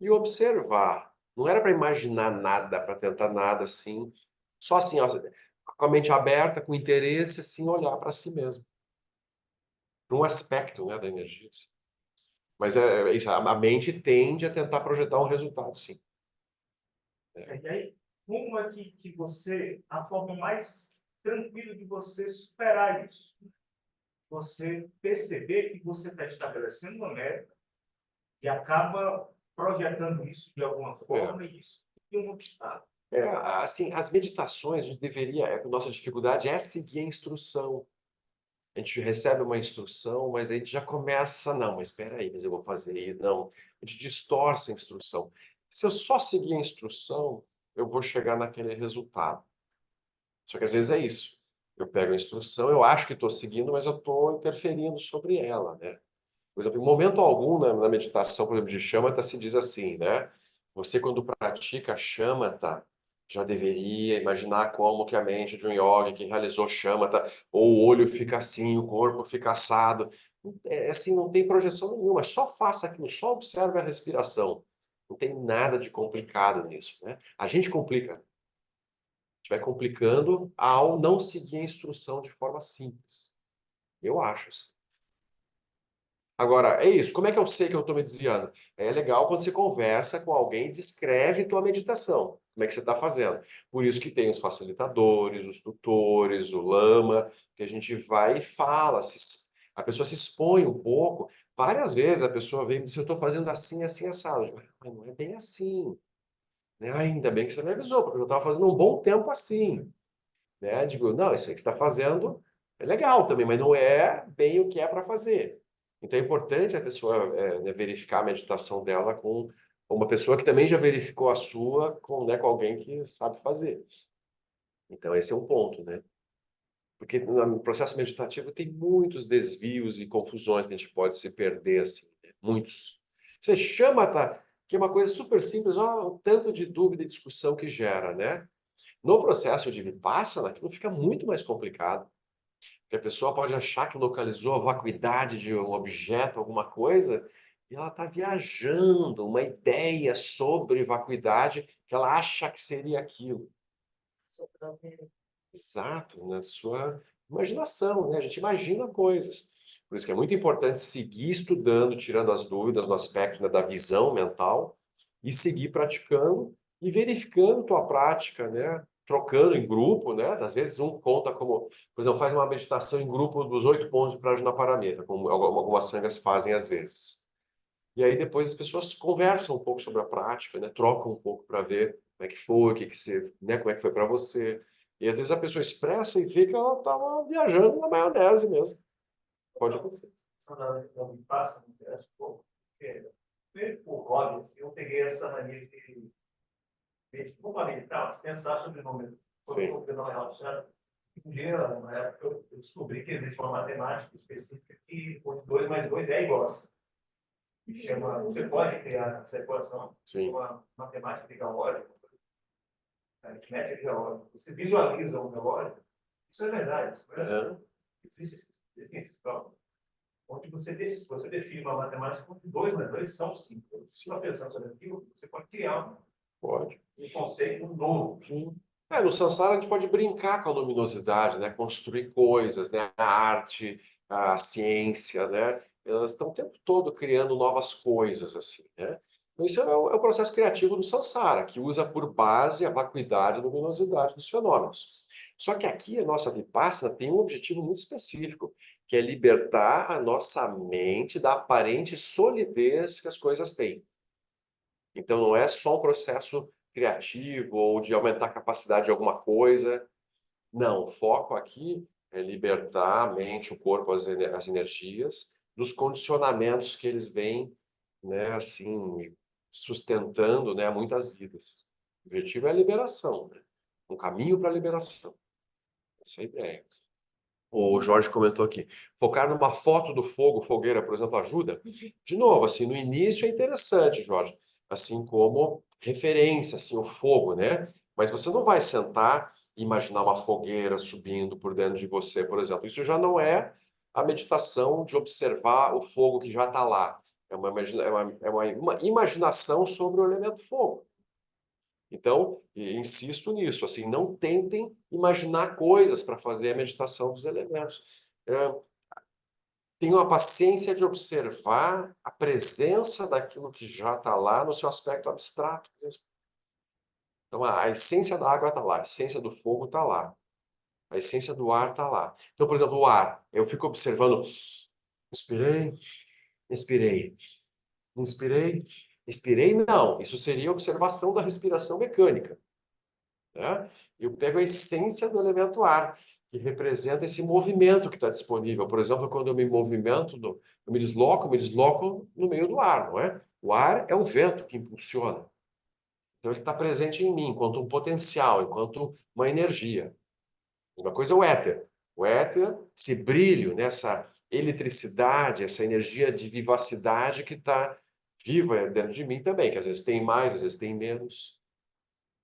e observar. Não era para imaginar nada, para tentar nada assim. Só assim, ó, com a mente aberta, com interesse, assim, olhar para si mesmo. Para um aspecto, né, da energia. Assim. Mas é isso, a mente tende a tentar projetar um resultado, sim. E aí, como é que você, a forma mais tranquila de você superar isso? Você perceber que você está estabelecendo uma meta e acaba projetando isso de alguma forma e isso é um obstáculo. Assim, as meditações, a gente deveria, a nossa dificuldade é seguir a instrução. A gente recebe uma instrução, mas a gente já começa, não, mas espera aí, mas eu vou fazer isso, não. A gente distorce a instrução. Se eu só seguir a instrução, eu vou chegar naquele resultado. Só que às vezes é isso. Eu pego a instrução, eu acho que estou seguindo, mas eu estou interferindo sobre ela, né? Por exemplo, em momento algum na meditação, por exemplo, de shamatha, se diz assim, né? Você, quando pratica shamatha, já deveria imaginar como que a mente de um yogi que realizou shamatha, ou o olho fica assim, o corpo fica assado. É assim, não tem projeção nenhuma, só faça aquilo, só observe a respiração. Não tem nada de complicado nisso, né? A gente complica. A gente vai complicando ao não seguir a instrução de forma simples. Eu acho assim. Agora, é isso. Como é que eu sei que eu estou me desviando? É legal quando você conversa com alguém e descreve tua meditação. Como é que você está fazendo? Por isso que tem os facilitadores, os tutores, o lama, que a gente vai e fala. A pessoa se expõe um pouco. Várias vezes a pessoa vem e diz, eu estou fazendo assim, assim, assado. Eu digo, mas não é bem assim. Né? Ainda bem que você me avisou, porque eu estava fazendo um bom tempo assim. Né? Digo, não, isso aí que você está fazendo é legal também, mas não é bem o que é para fazer. Então é importante a pessoa né, verificar a meditação dela com uma pessoa que também já verificou a sua né, com alguém que sabe fazer. Então esse é um ponto, né? Porque no processo meditativo tem muitos desvios e confusões que a gente pode se perder assim, né? Muitos. Você chama, tá? Que é uma coisa super simples, olha o tanto de dúvida e discussão que gera, né? No processo de Vipassana, aquilo fica muito mais complicado. Porque a pessoa pode achar que localizou a vacuidade de um objeto, alguma coisa, e ela está viajando uma ideia sobre vacuidade que ela acha que seria aquilo. Exato, na sua imaginação, né? A gente imagina coisas. Por isso que é muito importante seguir estudando, tirando as dúvidas no aspecto, né, da visão mental, e seguir praticando e verificando tua prática, né? trocando em grupo, né? Às vezes um conta como, por exemplo, faz uma meditação em grupo dos 8 pontos de Prajnaparamita, como algumas sanghas fazem às vezes. E aí depois as pessoas conversam um pouco sobre a prática, né? Trocam um pouco para ver como é que foi, o que que você, né? Como é que foi para você. E às vezes a pessoa expressa e vê que ela estava viajando na maionese mesmo. Pode acontecer. Essa da me passa, me interessa um pouco, porque, primeiro, por hobby, assim, eu peguei essa mania vamos meditar, pensar sobre o número. Quando eu Sim. estou não relaxado, um dia, na época, eu descobri que existe uma matemática específica que 2 mais 2 é igual a 5. Chama, você pode criar essa equação, Sim. uma matemática biológica, aritmética biológica. Você visualiza um biológico, isso é verdade. Isso é verdade. Existem esses cálculos. Onde você define uma matemática onde 2 mais 2 são 5. Se você está pensando sobre aquilo, você pode criar Pode. um conceito novo. Sim. No Sansara a gente pode brincar com a luminosidade, né? Construir coisas, né? A arte, a ciência, né? Elas estão o tempo todo criando novas coisas, assim, né? Então, isso é o processo criativo do Sansara, que usa por base a vacuidade e luminosidade dos fenômenos. Só que aqui a nossa Vipassana tem um objetivo muito específico, que é libertar a nossa mente da aparente solidez que as coisas têm. Então não é só um processo criativo ou de aumentar a capacidade de alguma coisa. Não, o foco aqui é libertar a mente, o corpo, as energias dos condicionamentos que eles vêm, né, assim, sustentando, né, muitas vidas. O objetivo é a liberação, né? Um caminho para a liberação. Essa é a ideia. O Jorge comentou aqui. Focar numa foto do fogo, fogueira, por exemplo, ajuda? De novo, assim, no início é interessante, Jorge, assim como referência, assim, o fogo, né? Mas você não vai sentar e imaginar uma fogueira subindo por dentro de você, por exemplo. Isso já não é a meditação de observar o fogo que já está lá. É uma imaginação sobre o elemento fogo. Então, insisto nisso, assim, não tentem imaginar coisas para fazer a meditação dos elementos. Tenham a paciência de observar a presença daquilo que já está lá no seu aspecto abstrato mesmo. Então, a essência da água está lá, a essência do fogo está lá, a essência do ar está lá. Então, por exemplo, o ar, eu fico observando, inspirei, expirei, inspirei, expirei, não, isso seria observação da respiração mecânica. Né? Eu pego a essência do elemento ar, que representa esse movimento que está disponível. Por exemplo, quando eu me movimento, eu me desloco no meio do ar, não é? O ar é o vento que impulsiona. Então ele está presente em mim, enquanto um potencial, enquanto uma energia. Uma coisa é o éter. O éter, esse brilho, nessa eletricidade, essa energia de vivacidade que está viva dentro de mim também, que às vezes tem mais, às vezes tem menos.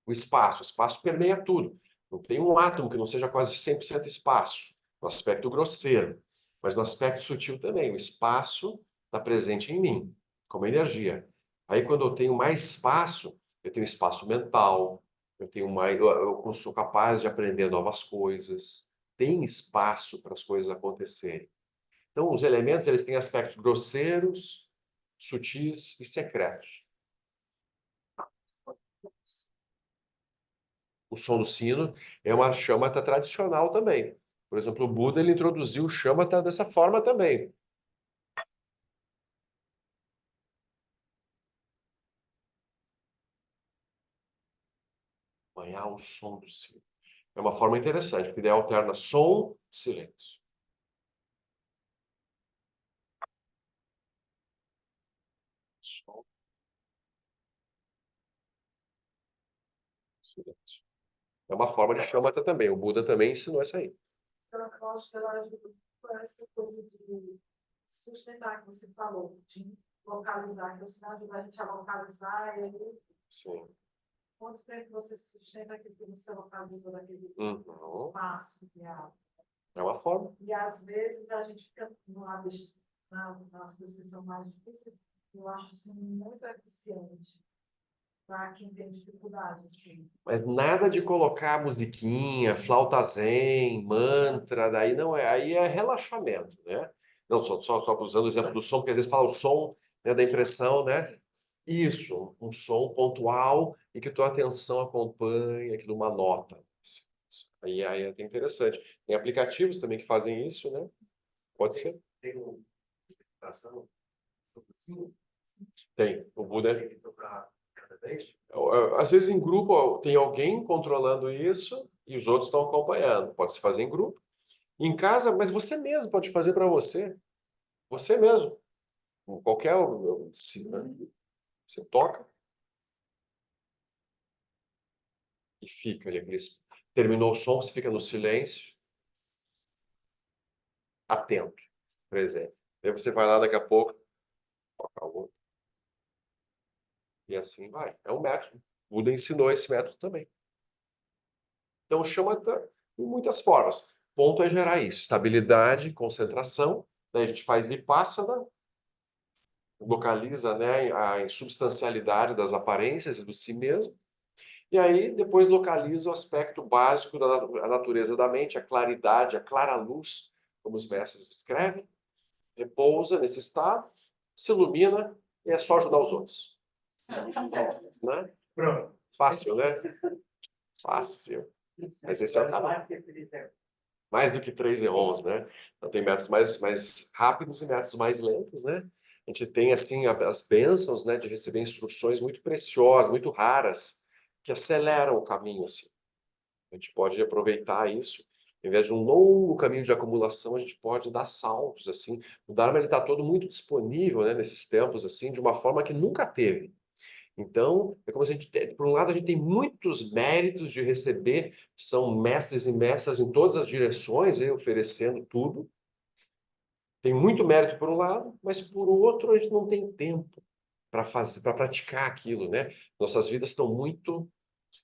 O espaço permeia tudo. Não tem um átomo que não seja quase 100% espaço, no aspecto grosseiro, mas no aspecto sutil também. O espaço está presente em mim, como energia. Aí, quando eu tenho mais espaço, eu tenho espaço mental, eu sou capaz de aprender novas coisas. Tem espaço para as coisas acontecerem. Então, os elementos eles têm aspectos grosseiros, sutis e secretos. O som do sino é uma chamata tradicional também. Por exemplo, o Buda ele introduziu o chamata dessa forma também. Acompanhar o som do sino. É uma forma interessante, porque daí alterna som, silêncio. Som, silêncio. É uma forma de chamata também. O Buda também ensinou essa aí. Então, eu acho que ela ajuda com essa coisa de sustentar que você falou, de localizar, que você ajuda a gente a localizar, e aí, Sim. quanto tempo você sustenta aquilo que você localizou naquele Uhum. espaço real? É uma forma. E às vezes a gente fica nas coisas que são mais difíceis, eu acho isso muito eficiente para quem tem dificuldade, assim. Mas nada de colocar musiquinha, flauta zen, mantra, daí não é, aí é relaxamento, né? Não, só usando o exemplo do som, porque às vezes fala o som, né, da impressão, né? Isso, um som pontual e que tua atenção acompanha aquilo, uma nota. Aí é até interessante. Tem aplicativos também que fazem isso, né? Pode ser. Tem uma meditação, assim, Tem. O Buda. tem que tocar cada vez. Às vezes em grupo tem alguém controlando isso e os outros estão acompanhando. Pode se fazer em grupo. Em casa, mas você mesmo pode fazer para você. Você mesmo. Qualquer. Né? Você toca e fica ali. Terminou o som, você fica no silêncio, atento, presente. Aí você vai lá daqui a pouco, toca o outro. E assim vai. É um método. O Buda ensinou esse método também. Então chama de muitas formas. O ponto é gerar isso. Estabilidade, concentração. Daí a gente faz vipassana, localiza, né, a insubstancialidade das aparências e do si mesmo. E aí depois localiza o aspecto básico da natureza da mente, a claridade, a clara luz, como os mestres escrevem. Repousa nesse estado, se ilumina e é só ajudar os outros. Né? Pronto. Fácil, né? Fácil. Mas esse é o caminho. Mais do que 3 EONs, né? Então tem métodos mais rápidos e métodos mais lentos, né? A gente tem, assim, as bênçãos, né, de receber instruções muito preciosas, muito raras, que aceleram o caminho, assim. A gente pode aproveitar isso. Em vez de um longo caminho de acumulação, a gente pode dar saltos, assim. O Dharma está todo muito disponível, né, nesses tempos, assim, de uma forma que nunca teve. Então, é como se a gente, por um lado, a gente tem muitos méritos de receber, são mestres e mestras em todas as direções, oferecendo tudo. Tem muito mérito por um lado, mas por outro, a gente não tem tempo para fazer, para praticar aquilo, né? Nossas vidas estão muito,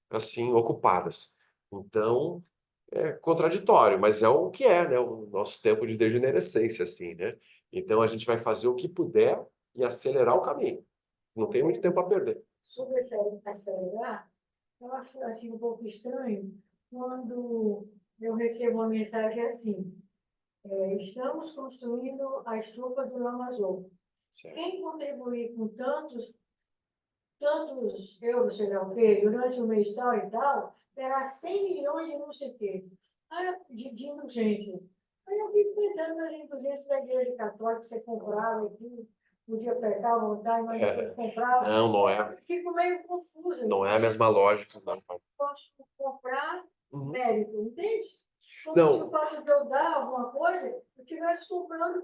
assim, ocupadas. Então, é contraditório, mas é o que é, né? O nosso tempo de degenerescência, assim, né? Então, a gente vai fazer o que puder e acelerar o caminho. Não tem muito tempo a perder. Sobre acelerar, eu acho assim, um pouco estranho quando eu recebo uma mensagem assim: estamos construindo a estufa do Lama-Zopo. Certo. Quem contribuir com tantos euros, sei lá o quê, durante o mês tal e tal, terá 100 milhões de não sei o quê, de indulgência. Aí eu fico pensando nas indulgências da Igreja Católica, você comprava aqui, podia pecar à vontade, mas depois comprava. Não é. Fico meio confusa. Não é a mesma lógica, não. Posso comprar Uhum. mérito, entende? Como Não. se o fato de eu dar alguma coisa, eu estivesse comprando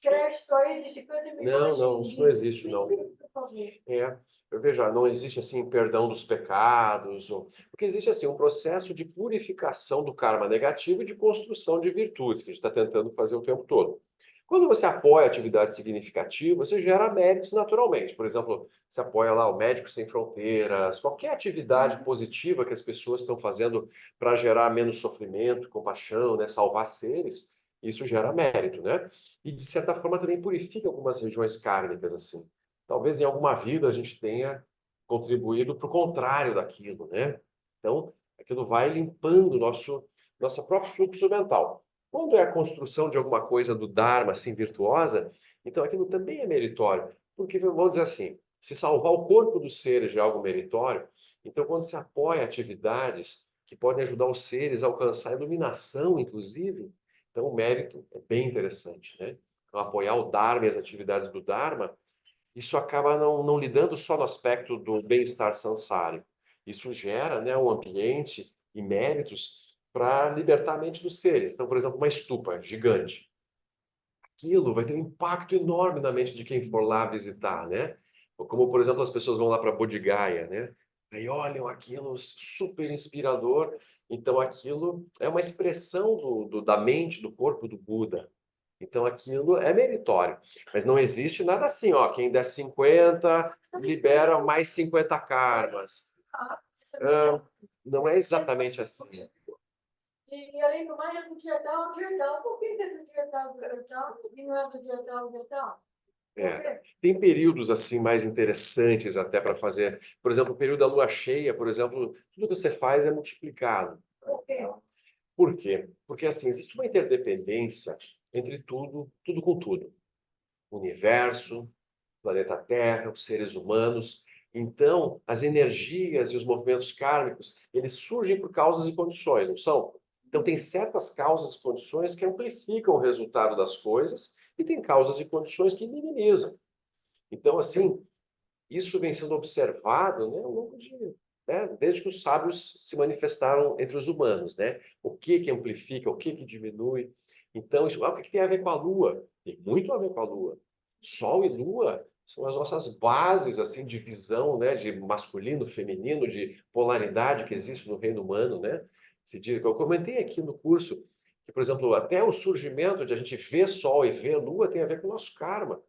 crédito aí de 50 milhões. Não, isso não existe, não. Por favor. Eu vejo, não existe assim perdão dos pecados, porque existe assim um processo de purificação do karma negativo e de construção de virtudes que a gente está tentando fazer o tempo todo. Quando você apoia atividades significativas, você gera méritos naturalmente. Por exemplo, você apoia lá o Médicos Sem Fronteiras, qualquer atividade positiva que as pessoas estão fazendo para gerar menos sofrimento, compaixão, né, salvar seres, isso gera mérito, né? E de certa forma também purifica algumas regiões kármicas assim. Talvez em alguma vida a gente tenha contribuído para o contrário daquilo, né? Então, aquilo vai limpando nosso próprio fluxo mental. Quando é a construção de alguma coisa do Dharma, assim, virtuosa, então aquilo também é meritório. Porque, vamos dizer assim, se salvar o corpo dos seres de algo meritório, então quando se apoia atividades que podem ajudar os seres a alcançar a iluminação, inclusive, então o mérito é bem interessante, né? Então, apoiar o Dharma e as atividades do Dharma, isso acaba não lidando só no aspecto do bem-estar sansárico. Isso gera, né, um ambiente e méritos para libertar a mente dos seres. Então, por exemplo, uma estupa gigante. Aquilo vai ter um impacto enorme na mente de quem for lá visitar, né? Como, por exemplo, as pessoas vão lá para Bodh Gaya, né? Aí olham aquilo super inspirador. Então, aquilo é uma expressão da mente, do corpo do Buda. Então, aquilo é meritório. Mas não existe nada assim, ó. Quem der 50, libera mais 50 karmas. Não é exatamente assim. E além do mais, é do dia tal, dia tal. Por que é do dia tal, e não é do dia tal, dia tal? Tem períodos assim mais interessantes até para fazer. Por exemplo, o período da lua cheia, por exemplo, tudo que você faz é multiplicado. Por quê? Por quê? Porque assim, existe uma interdependência entre tudo com tudo. O universo, planeta Terra, os seres humanos. Então, as energias e os movimentos kármicos, eles surgem por causas e condições, não são? Então, tem certas causas e condições que amplificam o resultado das coisas e tem causas e condições que minimizam. Então, assim, isso vem sendo observado, né, ao longo de, né, desde que os sábios se manifestaram entre os humanos, né? O que amplifica, o que diminui. Então, isso, o que tem a ver com a Lua? Tem muito a ver com a Lua. Sol e Lua são as nossas bases assim de visão, né, de masculino, feminino, de polaridade que existe no reino humano, né? Eu comentei aqui no curso que, por exemplo, até o surgimento de a gente ver Sol e ver Lua tem a ver com o nosso karma.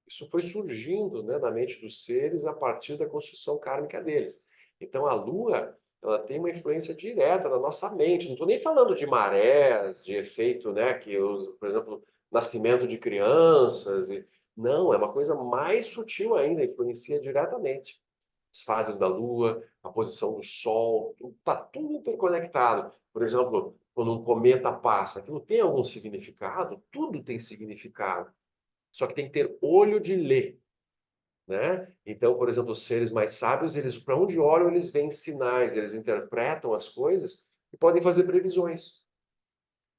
Isso foi surgindo, né, na mente dos seres a partir da construção kármica deles. Então, a Lua, ela tem uma influência direta na nossa mente. Não estou nem falando de marés, de efeito, né, por exemplo, nascimento de crianças. Não, é uma coisa mais sutil ainda, influencia diretamente. As fases da Lua, a posição do Sol, está tudo interconectado. Por exemplo, quando um cometa passa, aquilo tem algum significado? Tudo tem significado. Só que tem que ter olho de ler, né? Então, por exemplo, os seres mais sábios, eles para onde olham, eles veem sinais, eles interpretam as coisas e podem fazer previsões.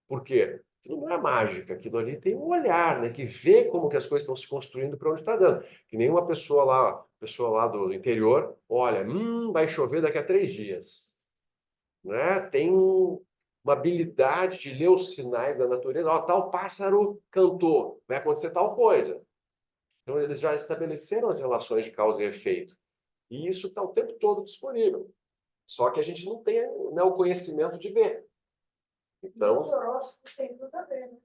Por quê? Aquilo não é mágica, aquilo ali tem um olhar, né, que vê como que as coisas estão se construindo para onde está dando. Que nem uma pessoa lá do interior, olha, vai chover daqui a 3 dias, né? Tem uma habilidade de ler os sinais da natureza. Ó, tal pássaro cantou, vai acontecer tal coisa. Então, eles já estabeleceram as relações de causa e efeito. E isso está o tempo todo disponível. Só que a gente não tem, né, o conhecimento de ver. Então, Os horóscopos têm tudo a ver, né?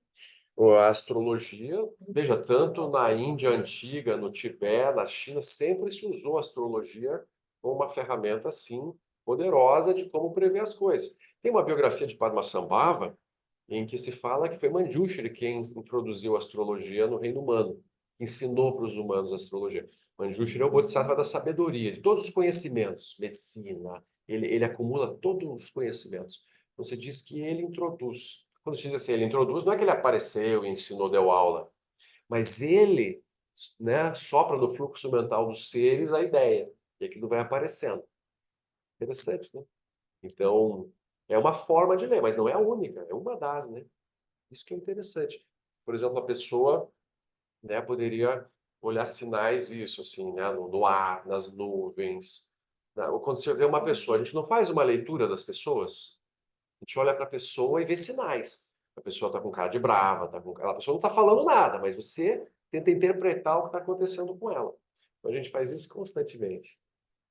a astrologia, veja, tanto na Índia antiga, no Tibete, na China, sempre se usou a astrologia como uma ferramenta, assim, poderosa de como prever as coisas. Tem uma biografia de Padmasambhava em que se fala que foi Manjushri quem introduziu a astrologia no reino humano, ensinou para os humanos a astrologia. Manjushri é o Bodhisattva da sabedoria, de todos os conhecimentos, medicina, ele acumula todos os conhecimentos. Então, você diz que ele introduz. Quando se diz assim, ele introduz, não é que ele apareceu e ensinou, deu aula, mas ele, né, sopra no fluxo mental dos seres a ideia, e aquilo vai aparecendo. Interessante, né? Então, é uma forma de ler, mas não é a única, é uma das, né? Isso que é interessante. Por exemplo, a pessoa, né, poderia olhar sinais isso, assim, né, no ar, nas nuvens. Ou quando você vê uma pessoa, a gente não faz uma leitura das pessoas, a gente olha para a pessoa e vê sinais. A pessoa está com cara de brava, a pessoa não está falando nada, mas você tenta interpretar o que está acontecendo com ela. Então a gente faz isso constantemente,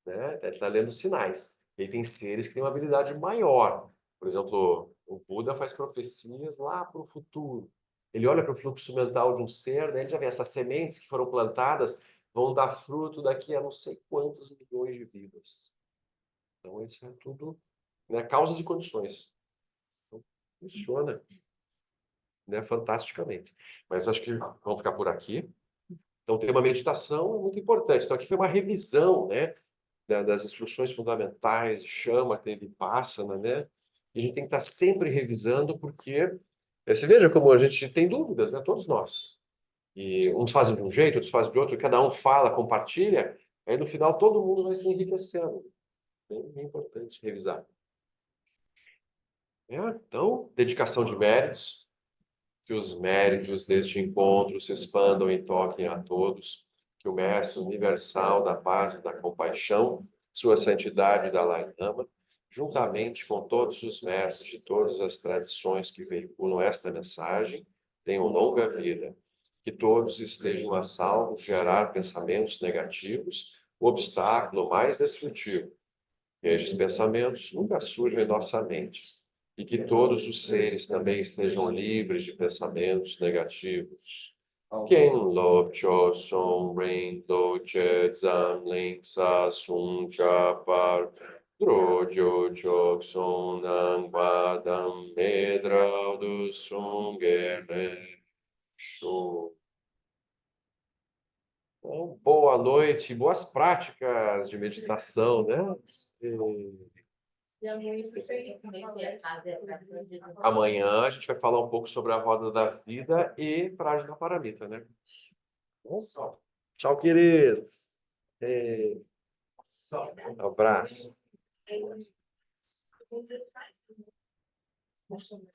né? Ele está lendo sinais. E aí tem seres que têm uma habilidade maior. Por exemplo, o Buda faz profecias lá para o futuro. Ele olha para o fluxo mental de um ser, né? Ele já vê essas sementes que foram plantadas vão dar fruto daqui a não sei quantos milhões de vidas. Então, isso é tudo, né, causas e condições. Então, funciona, né, fantasticamente. Mas acho que vamos ficar por aqui. Então, ter uma meditação é muito importante. Então, aqui foi uma revisão, né, das instruções fundamentais, chama, teve pássana, né? E a gente tem que estar sempre revisando, porque você veja como a gente tem dúvidas, né? Todos nós. E uns fazem de um jeito, outros fazem de outro, e cada um fala, compartilha, aí no final todo mundo vai se enriquecendo. Bem importante revisar. Então, dedicação de méritos, que os méritos deste encontro se expandam e toquem a todos, que o Mestre Universal da Paz e da Compaixão, Sua Santidade Dalai Lama, juntamente com todos os mestres de todas as tradições que veiculam esta mensagem, tenham longa vida. Que todos estejam a salvo de gerar pensamentos negativos, o obstáculo mais destrutivo. Que estes pensamentos nunca surjam em nossa mente. E que todos os seres também estejam livres de pensamentos negativos. Quem lo son rain lo che zam ling sa sun cha par drojo chok son ang vadam medra do sun gere show. Então, boa noite, boas práticas de meditação, né? Amanhã a gente vai falar um pouco sobre a roda da vida e Prajnaparamita, né? Tchau, queridos! Abraço.